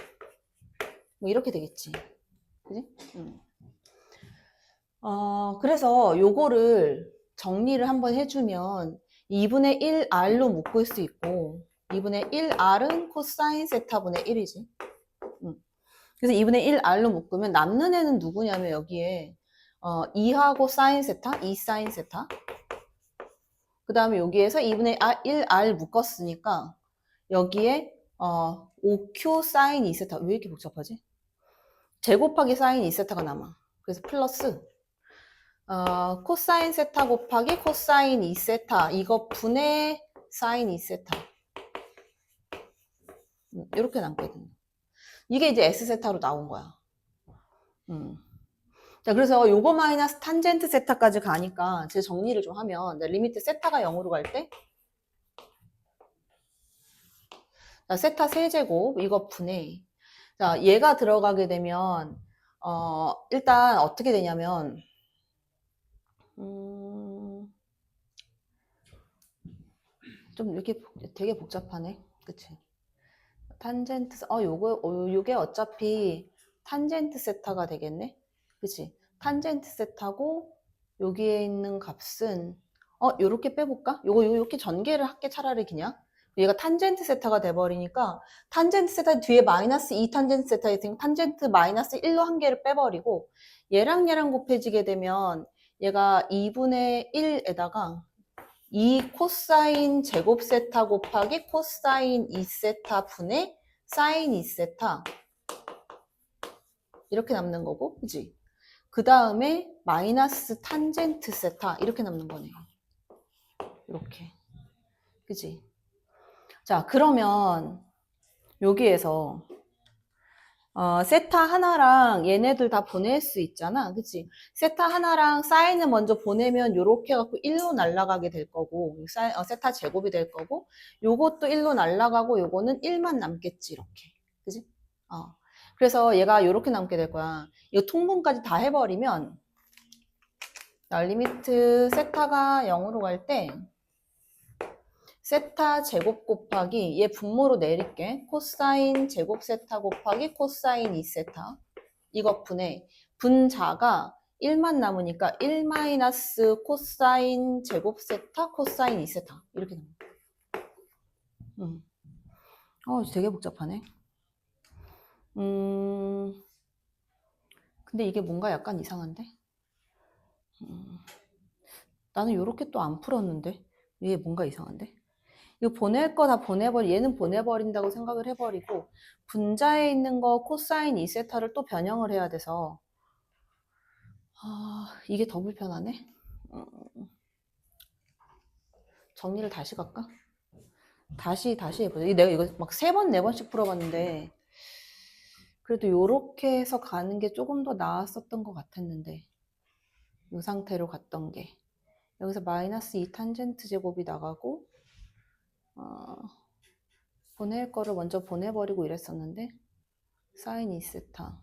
[SPEAKER 1] 뭐 이렇게 되겠지. 그지? 그래서 요거를 정리를 한번 해주면 2분의 1R로 묶을 수 있고 2분의 1R은 코사인 세타분의 1이지. 그래서 2분의 1R로 묶으면 남는 애는 누구냐면 여기에 2하고 사인 세타, 2 사인 세타. 그 다음에 여기에서 2분의 1R 묶었으니까 여기에 5Q 사인 2세타. 왜 이렇게 복잡하지? 제곱하기 사인 2세타가 남아. 그래서 플러스 코사인 세타 곱하기 코사인 2세타. 이거 분의 사인 2세타. 이렇게 남거든요. 이게 이제 S세타로 나온 거야. 자, 그래서 요거 마이너스 탄젠트 세타까지 가니까 제 정리를 좀 하면 리미트 세타가 0으로 갈 때 자, 세타 세제곱 이거 분의 자, 얘가 들어가게 되면 일단 어떻게 되냐면 좀 이렇게 되게 복잡하네. 그치? 탄젠트 요게 어차피 탄젠트 세타가 되겠네. 그치? 탄젠트 세타고 여기에 있는 값은 요렇게 빼볼까? 요렇게 전개를 할게 차라리 그냥. 얘가 탄젠트 세타가 돼버리니까 탄젠트 세타 뒤에 마이너스 2 탄젠트 세타 있으니까 탄젠트 마이너스 1로 한 개를 빼버리고 얘랑 곱해지게 되면 얘가 2분의 1에다가 2 코사인 제곱 세타 곱하기 코사인 2세타 분의 사인 2세타 이렇게 남는 거고, 그지? 그 다음에 마이너스 탄젠트 세타 이렇게 남는 거네. 이렇게, 그지? 자, 그러면 여기에서 세타 하나랑 얘네들 다 보낼 수 있잖아. 그치? 세타 하나랑 사인을 먼저 보내면 요렇게 해갖고 1로 날아가게 될 거고, 세타 제곱이 될 거고, 요것도 1로 날아가고, 요거는 1만 남겠지, 이렇게. 그지? 그래서 얘가 요렇게 남게 될 거야. 이 통분까지 다 해버리면, 리미트 세타가 0으로 갈 때, 세타 제곱 곱하기 얘 분모로 내릴게. 코사인 제곱 세타 곱하기 코사인 2세타 이거 분의 분자가 1만 남으니까 1 마이너스 코사인 제곱 세타 코사인 2세타 이렇게 나옵니다. 되게 복잡하네. 근데 이게 뭔가 약간 이상한데? 나는 요렇게 또 안 풀었는데 이게 뭔가 이상한데? 이거 보낼 거 다 얘는 보내버린다고 생각을 해버리고 분자에 있는 거 코사인 2세타를 또 변형을 해야 돼서 이게 더 불편하네. 정리를 다시 갈까? 다시 해보자. 내가 이거 막 3번, 4번씩 풀어봤는데 그래도 요렇게 해서 가는 게 조금 더 나았었던 것 같았는데 이 상태로 갔던 게 여기서 마이너스 2 탄젠트 제곱이 나가고 보낼 거를 먼저 보내버리고 이랬었는데 사인 2세타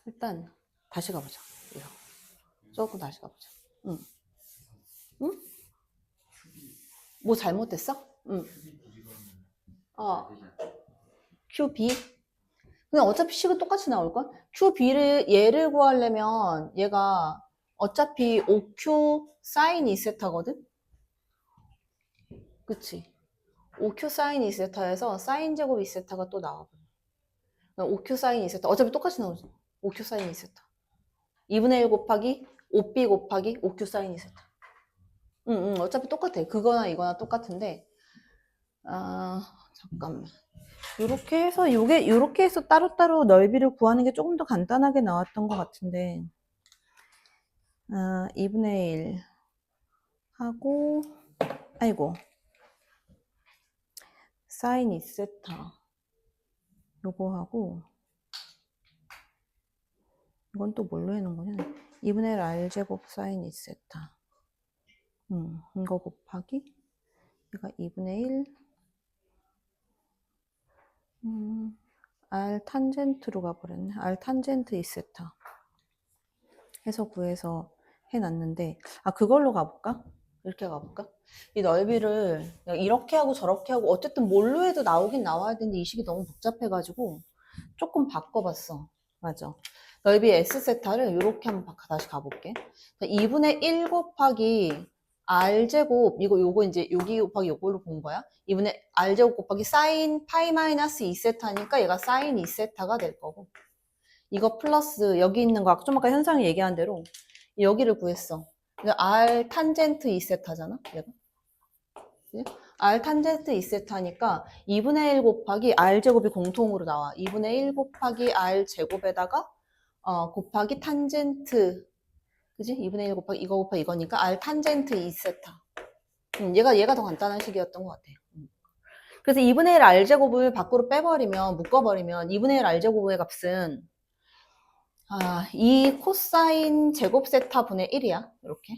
[SPEAKER 1] 일단 다시 가보자. 이거. 조금 다시 가보자. 응? 뭐 잘못됐어? 응. QB. 그냥 어차피 식은 똑같이 나올걸? QB를 얘를 구하려면 얘가 어차피 OQ 사인 2세타거든? 그치? OQ 사인 2세타에서 사인 제곱 2세타가 또 나와버려. OQ 사인 2세타. 어차피 똑같이 나오지. OQ 사인 2세타. 2분의 1 곱하기 5B 곱하기 OQ 사인 2세타. 어차피 똑같아. 그거나 이거나 똑같은데. 잠깐만. 요렇게 해서 요렇게 해서 따로따로 넓이를 구하는 게 조금 더 간단하게 나왔던 것 같은데 2분의 1 하고 아이고 사인 2세타 요거 하고 이건 또 뭘로 해놓은 거냐 2분의 1 R제곱 사인 2세타 이거 곱하기 얘가 2분의 1 R 탄젠트로 가버렸네. R 탄젠트 2세타 해서 구해서 해놨는데 그걸로 가볼까? 이렇게 가볼까? 이 넓이를 이렇게 하고 저렇게 하고 어쨌든 뭘로 해도 나오긴 나와야 되는데 이 식이 너무 복잡해가지고 조금 바꿔봤어. 맞아. 넓이 S세타를 이렇게 한번 다시 가볼게. 2분의 1 곱하기 r제곱, 요거 이제 여기 곱하기 요걸로 본 거야. 이번에 r제곱 곱하기 사인 파이 마이너스 2세타니까 얘가 사인 2세타가 될 거고. 이거 플러스 여기 있는 거 좀 아까 현상이 얘기한 대로 여기를 구했어. r 탄젠트 2세타잖아. 얘가. 그치? r 탄젠트 2세타니까 2분의 1 곱하기 r제곱이 공통으로 나와. 2분의 1 곱하기 r제곱에다가 곱하기 탄젠트, 그지? 2분의 1 곱하기 이거 곱하기 이거니까 r 탄젠트 2세타. 얘가 더 간단한 식이었던 것 같아. 그래서 2분의 1 r제곱을 밖으로 빼버리면, 묶어버리면 2분의 1 r제곱의 값은 이 코사인 제곱 세타 분의 1이야. 이렇게.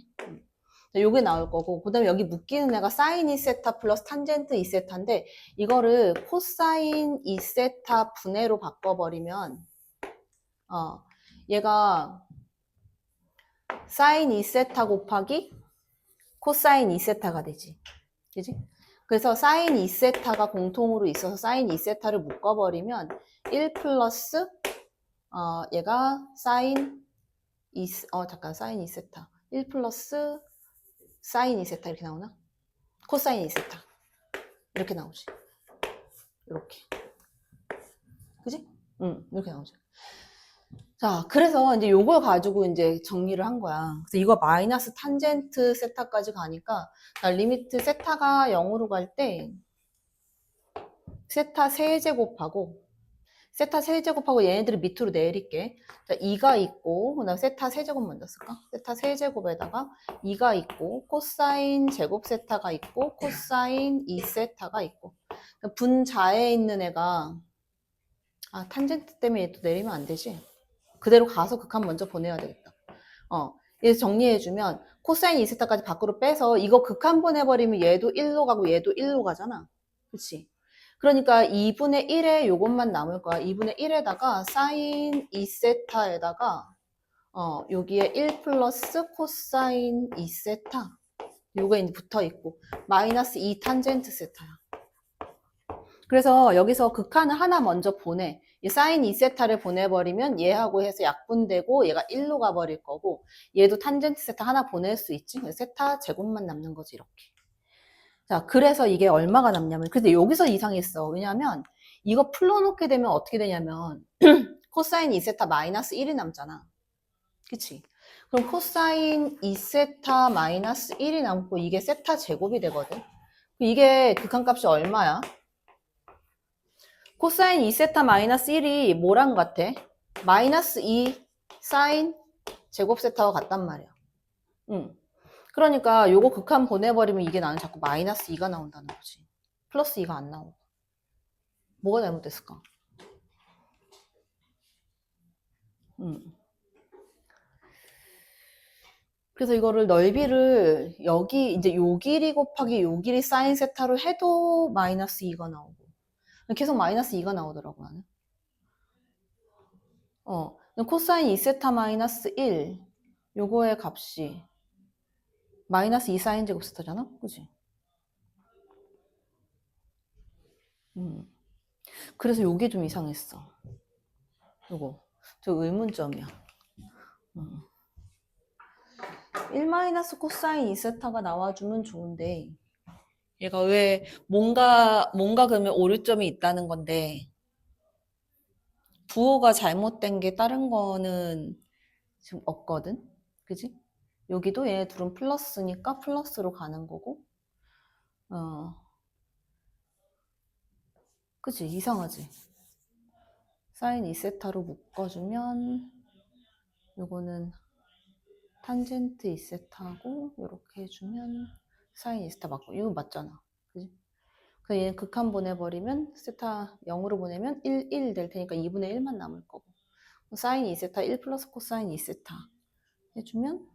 [SPEAKER 1] 요게 나올 거고, 그 다음에 여기 묶이는 애가 사인 2세타 플러스 탄젠트 2세타인데, 이거를 코사인 2세타 분해로 바꿔버리면, 얘가 사인 2세타 곱하기 코사인 2세타가 되지. 그지? 그래서 사인 2세타가 공통으로 있어서 사인 2세타를 묶어버리면 1 플러스 얘가 사인 2세타 1 플러스 사인 2세타 이렇게 나오나? 코사인 2세타 이렇게 나오지. 이렇게. 그지? 이렇게 나오죠. 자, 그래서 이제 요걸 가지고 이제 정리를 한 거야. 그래서 이거 마이너스 탄젠트 세타까지 가니까 리미트 세타가 0으로 갈 때 세타 세제곱하고 세타 세제곱하고 얘네들을 밑으로 내릴게. 자, 2가 있고, 그 다음 세타 세제곱 먼저 쓸까? 세타 세제곱에다가 2가 있고, 코사인 제곱 세타가 있고, 코사인 2세타가 있고. 분자에 있는 애가, 탄젠트 때문에 얘 또 내리면 안 되지. 그대로 가서 극한 먼저 보내야 되겠다. 그래서 정리해주면, 코사인 2세타까지 밖으로 빼서 이거 극한 보내버리면 얘도 1로 가고 얘도 1로 가잖아. 그치? 그러니까 2분의 1에 요것만 남을 거야. 2분의 1에다가 사인 2세타에다가 여기에 1 플러스 코사인 2세타 요게 이제 붙어 있고 마이너스 2 탄젠트 세타야. 그래서 여기서 극한을 하나 먼저 보내. 이 사인 2세타를 보내버리면 얘하고 해서 약분되고 얘가 1로 가버릴 거고 얘도 탄젠트 세타 하나 보낼 수 있지. 세타 제곱만 남는 거지 이렇게. 자, 그래서 이게 얼마가 남냐면, 근데 여기서 이상했어. 왜냐면, 이거 풀어놓게 되면 어떻게 되냐면, 코사인 2세타 마이너스 1이 남잖아. 그치? 그럼 코사인 2세타 마이너스 1이 남고, 이게 세타 제곱이 되거든? 이게 극한값이 얼마야? 코사인 2세타 마이너스 1이 뭐랑 같아? 마이너스 2 사인 제곱 세타와 같단 말이야. 그러니까 요거 극한 보내버리면 이게 나는 자꾸 마이너스 2가 나온다는 거지. 플러스 2가 안 나오고. 뭐가 잘못됐을까? 그래서 이거를 넓이를 여기 이제 요 길이 곱하기 요 길이 사인 세타로 해도 마이너스 2가 나오고 계속 마이너스 2가 나오더라고 나는. 코사인 2세타 마이너스 1 요거의 값이 마이너스 2 사인 제곱 세타잖아? 그지? 그래서 요게 좀 이상했어. 요거. 저 의문점이야. 1 마이너스 코사인 2세타가 나와주면 좋은데, 얘가 왜 뭔가 그러면 오류점이 있다는 건데, 부호가 잘못된 게 다른 거는 지금 없거든? 그지? 여기도 얘 둘은 플러스니까 플러스로 가는 거고, 그치? 이상하지? 사인 2세타로 묶어주면, 요거는 탄젠트 2세타고, 요렇게 해주면, 사인 2세타 맞고, 이거 맞잖아. 그지? 그래서 얘는 극한 보내버리면, 세타 0으로 보내면 1, 1 될 테니까 2분의 1만 남을 거고, 사인 2세타 1 플러스 코사인 2세타 해주면,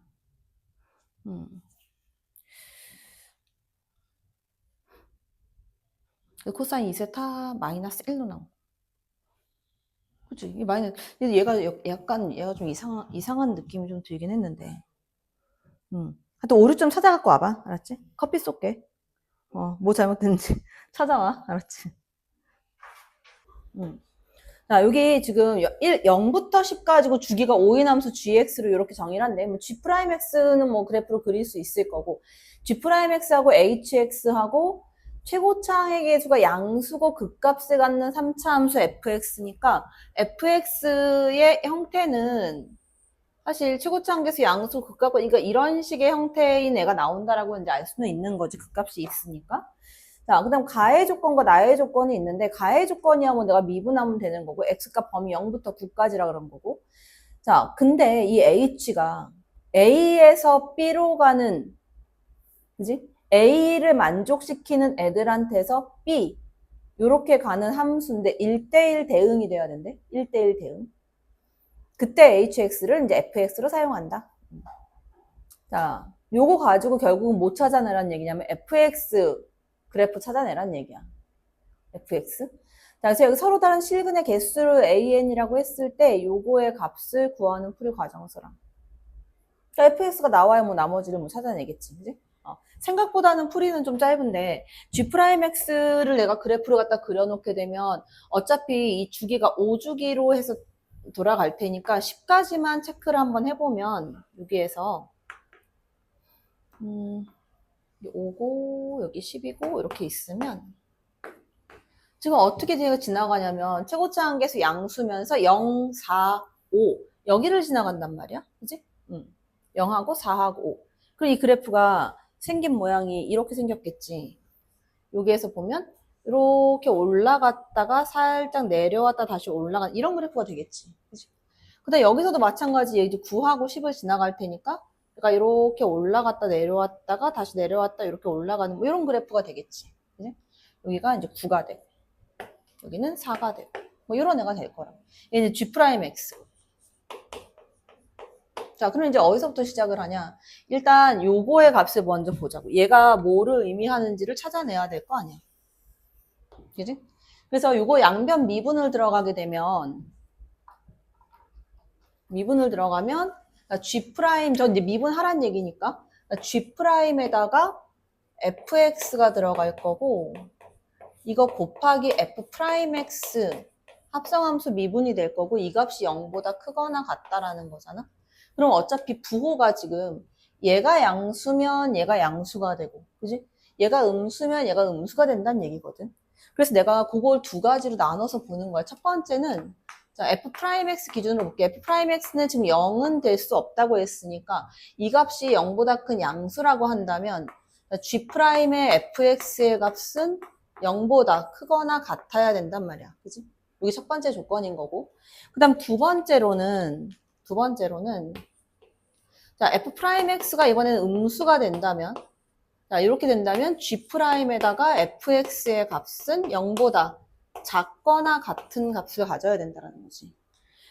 [SPEAKER 1] 코사인 2세타 마이너스 1로 나오고. 그치? 이 마이너스, 얘가 약간, 얘가 좀 이상한 느낌이 좀 들긴 했는데. 하여튼 오류 좀 찾아갖고 와봐. 알았지? 커피 쏠게. 뭐 잘못됐는지 찾아와. 알았지? 자, 여기 지금 0부터 10 가지고 주기가 5인 함수 gx로 이렇게 정의를 한대. 뭐 g'x는 뭐 그래프로 그릴 수 있을 거고, g'x하고 hx하고 최고차항의 계수가 양수고 극값을 갖는 3차 함수 fx니까 fx의 형태는 사실 최고차항 계수 양수 극값, 그러니까 이런 식의 형태인 애가 나온다라고 이제 알 수는 있는 거지. 극값이 있으니까. 자, 그 다음 가해 조건과 나해 조건이 있는데, 가해 조건이야 뭐 내가 미분하면 되는 거고, x값 범위 0부터 9까지라 그런 거고. 자, 근데 이 h가 a에서 b로 가는, 그지? a를 만족시키는 애들한테서 b, 요렇게 가는 함수인데 1대1 대응이 돼야 된대. 1대1 대응. 그때 hx를 이제 fx로 사용한다. 자, 요거 가지고 결국은 뭐 찾아내란 얘기냐면 fx 그래프 찾아내란 얘기야. fx. 자, 그래서 여기 서로 다른 실근의 개수를 an이라고 했을 때 요거의 값을 구하는 풀이 과정을 써라. 그러니까 fx가 나와야 뭐 나머지를 뭐 찾아내겠지. 그지? 생각보다는 풀이는 좀 짧은데 g'x를 내가 그래프를 갖다 그려놓게 되면 어차피 이 주기가 5주기로 해서 돌아갈 테니까 10까지만 체크를 한번 해보면 여기에서 5고 여기 10이고 이렇게 있으면 지금 어떻게 지나가냐면 최고차항 계수 양수면서 0, 4, 5 여기를 지나간단 말이야. 그지? 0하고 4하고 5. 그리고 이 그래프가 생긴 모양이 이렇게 생겼겠지. 여기에서 보면 이렇게 올라갔다가 살짝 내려왔다 다시 올라간 이런 그래프가 되겠지. 그치? 근데 여기서도 마찬가지 이제 9하고 10을 지나갈 테니까 그러니까 이렇게 올라갔다 내려왔다가 다시 내려왔다 이렇게 올라가는 뭐 이런 그래프가 되겠지. 그치? 여기가 이제 9가 되고 여기는 4가 되고 뭐 이런 애가 될 거라고. 얘는 G'X. 자, 그럼 이제 어디서부터 시작을 하냐? 일단 요거의 값을 먼저 보자고. 얘가 뭐를 의미하는지를 찾아내야 될 거 아니야. 그지? 그래서 요거 양변 미분을 들어가게 되면 G', 저 이제 미분하란 얘기니까 G'에다가 fx가 들어갈 거고 이거 곱하기 f'x 합성함수 미분이 될 거고 이 값이 0보다 크거나 같다라는 거잖아. 그럼 어차피 부호가 지금 얘가 양수면 얘가 양수가 되고 그지? 얘가 음수면 얘가 음수가 된다는 얘기거든. 그래서 내가 그걸 두 가지로 나눠서 보는 거야. 첫 번째는 자, f'x 기준으로 볼게. f'x는 지금 0은 될 수 없다고 했으니까 이 값이 0보다 큰 양수라고 한다면 G'의 fx의 값은 0보다 크거나 같아야 된단 말이야. 그지? 이게 첫 번째 조건인 거고. 그 다음 두 번째로는 자, f'x가 이번에는 음수가 된다면 자, 이렇게 된다면 G'에다가 fx의 값은 0보다 작거나 같은 값을 가져야 된다는 거지.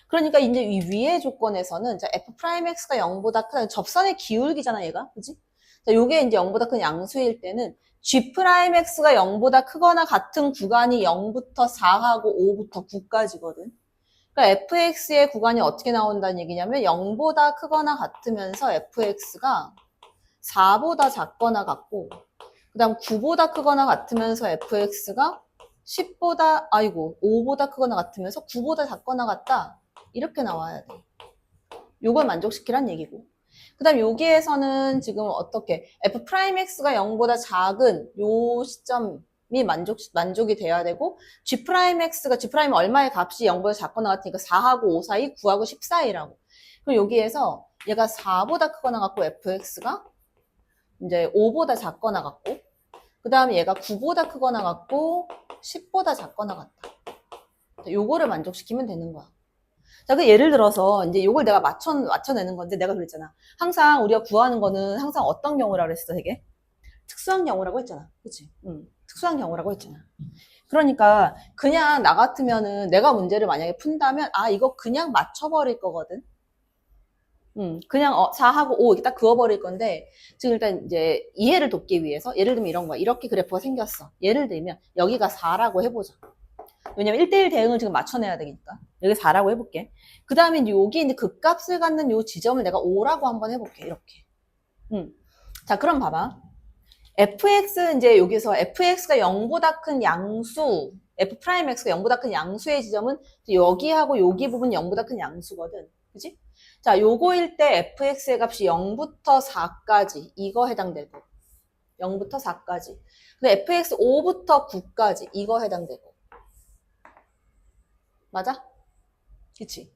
[SPEAKER 1] 그러니까 이제 이 위의 조건에서는 자, f'x가 0보다 크다. 접선의 기울기잖아, 얘가. 그지? 자, 요게 이제 0보다 큰 양수일 때는 G'x가 0보다 크거나 같은 구간이 0부터 4하고 5부터 9까지거든. 그러니까 fx의 구간이 어떻게 나온다는 얘기냐면 0보다 크거나 같으면서 fx가 4보다 작거나 같고 그 다음 9보다 크거나 같으면서 fx가 5보다 크거나 같으면서 9보다 작거나 같다. 이렇게 나와야 돼. 요걸 만족시키란 얘기고. 그 다음 여기에서는 지금 어떻게 f'x가 0보다 작은 요 시점이 만족이 돼야 되고 G'x가 얼마의 값이 0보다 작거나 같으니까 4하고 5 사이, 9하고 10 사이라고. 그럼 여기에서 얘가 4보다 크거나 같고 fx가 이제 5보다 작거나 같고 그 다음에 얘가 9보다 크거나 같고 10보다 작거나 같다. 요거를 만족시키면 되는 거야. 자, 그 예를 들어서 이제 요걸 내가 맞춰내는 건데 내가 그랬잖아. 항상 우리가 구하는 거는 항상 어떤 경우라고 그랬어, 되게? 특수한 경우라고 했잖아. 그치? 특수한 경우라고 했잖아. 그러니까 그냥 나 같으면은 내가 문제를 만약에 푼다면 이거 그냥 맞춰버릴 거거든. 그냥 4하고 5 이렇게 딱 그어버릴 건데 지금 일단 이제 이해를 돕기 위해서 예를 들면 이런 거야. 이렇게 그래프가 생겼어. 예를 들면 여기가 4라고 해보자. 왜냐면 1대1 대응을 지금 맞춰내야 되니까. 여기 4라고 해볼게. 그 다음에 이제 여기 이제 극값을 갖는 요 지점을 내가 5라고 한번 해볼게. 이렇게. 자, 그럼 봐봐. fx 이제 여기서 fx가 0보다 큰 양수 f 프라임 x가 0보다 큰 양수의 지점은 여기하고 여기 부분 0보다 큰 양수거든. 그지? 자, 요거일 때 fx의 값이 0부터 4까지 이거 해당되고 0부터 4까지. 근데 fx 5부터 9까지 이거 해당되고. 맞아? 그치?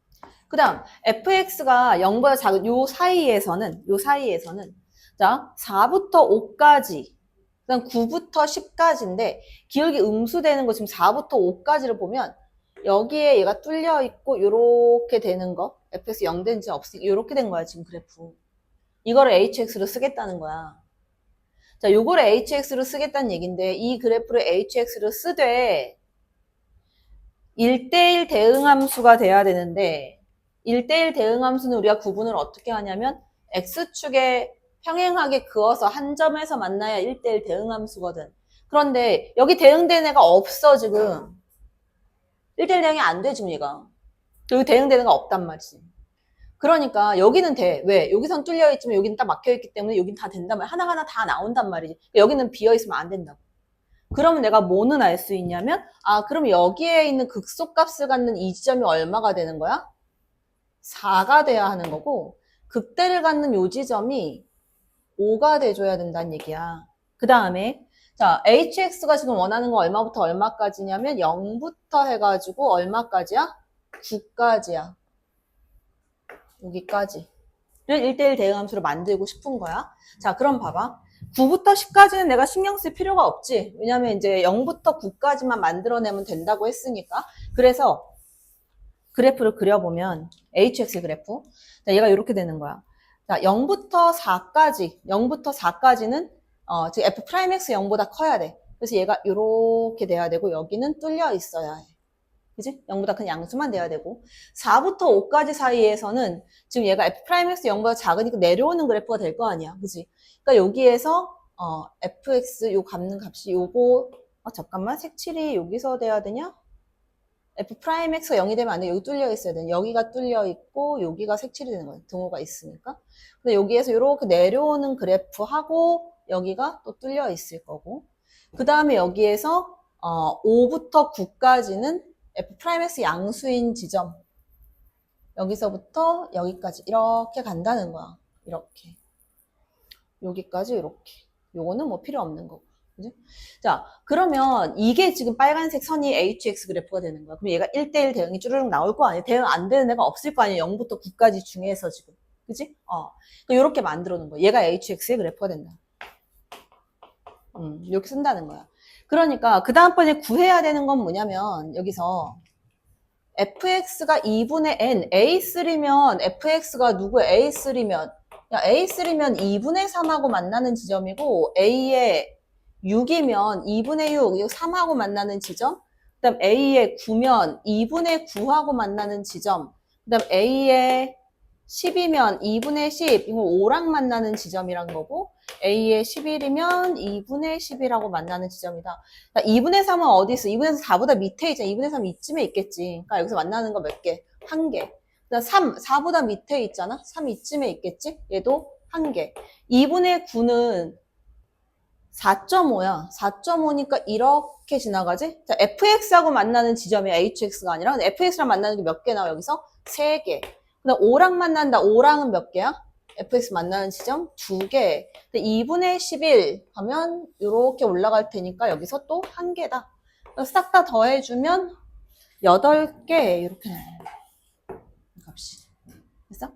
[SPEAKER 1] 그 다음 fx가 0보다 작은 요 사이에서는 자 4부터 5까지 그 다음 9부터 10까지인데 기울기 음수되는 거 지금 4부터 5까지를 보면 여기에 얘가 뚫려 있고 요렇게 되는 거 fx 0 된지 없이 요렇게 된 거야 지금 그래프. 이거를 hx로 쓰겠다는 거야. 자, 요거를 hx로 쓰겠다는 얘긴데 이 그래프를 hx로 쓰되 1대1 대응함수가 돼야 되는데 1대1 대응함수는 우리가 구분을 어떻게 하냐면 x축에 평행하게 그어서 한 점에서 만나야 1대1 대응함수거든. 그런데 여기 대응되는 애가 없어 지금. 1대1 대응이 안 돼 지금 얘가. 여기 대응되는 애가 없단 말이지. 그러니까 여기는 돼. 왜? 여기선 뚫려 있지만 여기는 딱 막혀 있기 때문에 여긴 다 된단 말이야. 하나하나 다 나온단 말이지. 그러니까 여기는 비어 있으면 안 된다고. 그러면 내가 뭐는 알 수 있냐면 그럼 여기에 있는 극소값을 갖는 이 지점이 얼마가 되는 거야? 4가 돼야 하는 거고 극대를 갖는 요 지점이 5가 돼줘야 된다는 얘기야. 그 다음에 자 hx가 지금 원하는 거 얼마부터 얼마까지냐면 0부터 해가지고 얼마까지야? 9까지야. 여기까지를 1대1 대응함수로 만들고 싶은 거야. 자, 그럼 봐봐. 9부터 10까지는 내가 신경 쓸 필요가 없지. 왜냐면 이제 0부터 9까지만 만들어내면 된다고 했으니까. 그래서 그래프를 그려보면 hx 그래프. 자, 얘가 이렇게 되는 거야. 자, 0부터 4까지는 즉 f 프라임 x 0보다 커야 돼. 그래서 얘가 이렇게 돼야 되고 여기는 뚫려 있어야 해. 그지? 0보다 큰 양수만 돼야 되고 4부터 5까지 사이에서는 지금 얘가 f'x 0보다 작으니까 내려오는 그래프가 될 거 아니야. 그지? 그러니까 여기에서 fx 요 갚는 값이 요거 잠깐만 색칠이 여기서 돼야 되냐? f'x가 0이 되면 안 돼. 여기 뚫려 있어야 돼. 여기가 뚫려 있고 여기가 색칠이 되는 거야. 등호가 있으니까. 근데 여기에서 이렇게 내려오는 그래프하고 여기가 또 뚫려 있을 거고 그 다음에 여기에서 5부터 9까지는 f'x 양수인 지점 여기서부터 여기까지 이렇게 간다는 거야. 이렇게 여기까지 이렇게 요거는 뭐 필요 없는 거고 그죠? 자 그러면 이게 지금 빨간색 선이 hx 그래프가 되는 거야. 그럼 얘가 1대1 대응이 쭈르륵 나올 거 아니야. 대응 안 되는 애가 없을 거 아니야. 0부터 9까지 중에서 지금 그지? 이렇게 만들어 놓은 거야. 얘가 hx의 그래프가 된다. 이렇게 쓴다는 거야. 그러니까 그 다음번에 구해야 되는 건 뭐냐면 여기서 fx가 2분의 n, a3면 fx가 누구야? a3면 a3면 2분의 3하고 만나는 지점이고 a의 6이면 2분의 6, 이거 3하고 만나는 지점 그 다음 a의 9면 2분의 9하고 만나는 지점 그 다음 a의 10이면 2분의 10, 이거 5랑 만나는 지점이란 거고 A의 11이면 2분의 10이라고 만나는 지점이다. 그러니까 2분의 3은 어디 있어? 2분의 3 4보다 밑에 있잖아. 2분의 3 이쯤에 있겠지. 그러니까 여기서 만나는 거 몇 개? 한 개. 그다음 3, 4보다 밑에 있잖아. 3 이쯤에 있겠지? 얘도 한 개. 2분의 9는 4.5야. 4.5니까 이렇게 지나가지? 자, fx하고 만나는 지점이 hx가 아니라 fx랑 만나는 게 몇 개 나와 여기서? 3개. 그다음 5랑 만난다. 5랑은 몇 개야? fx 만나는 지점 2개. 2분의 11 하면 이렇게 올라갈 테니까 여기서 또 1개다. 싹 다 더해주면 8개 이렇게 나와요. 값이. 됐어?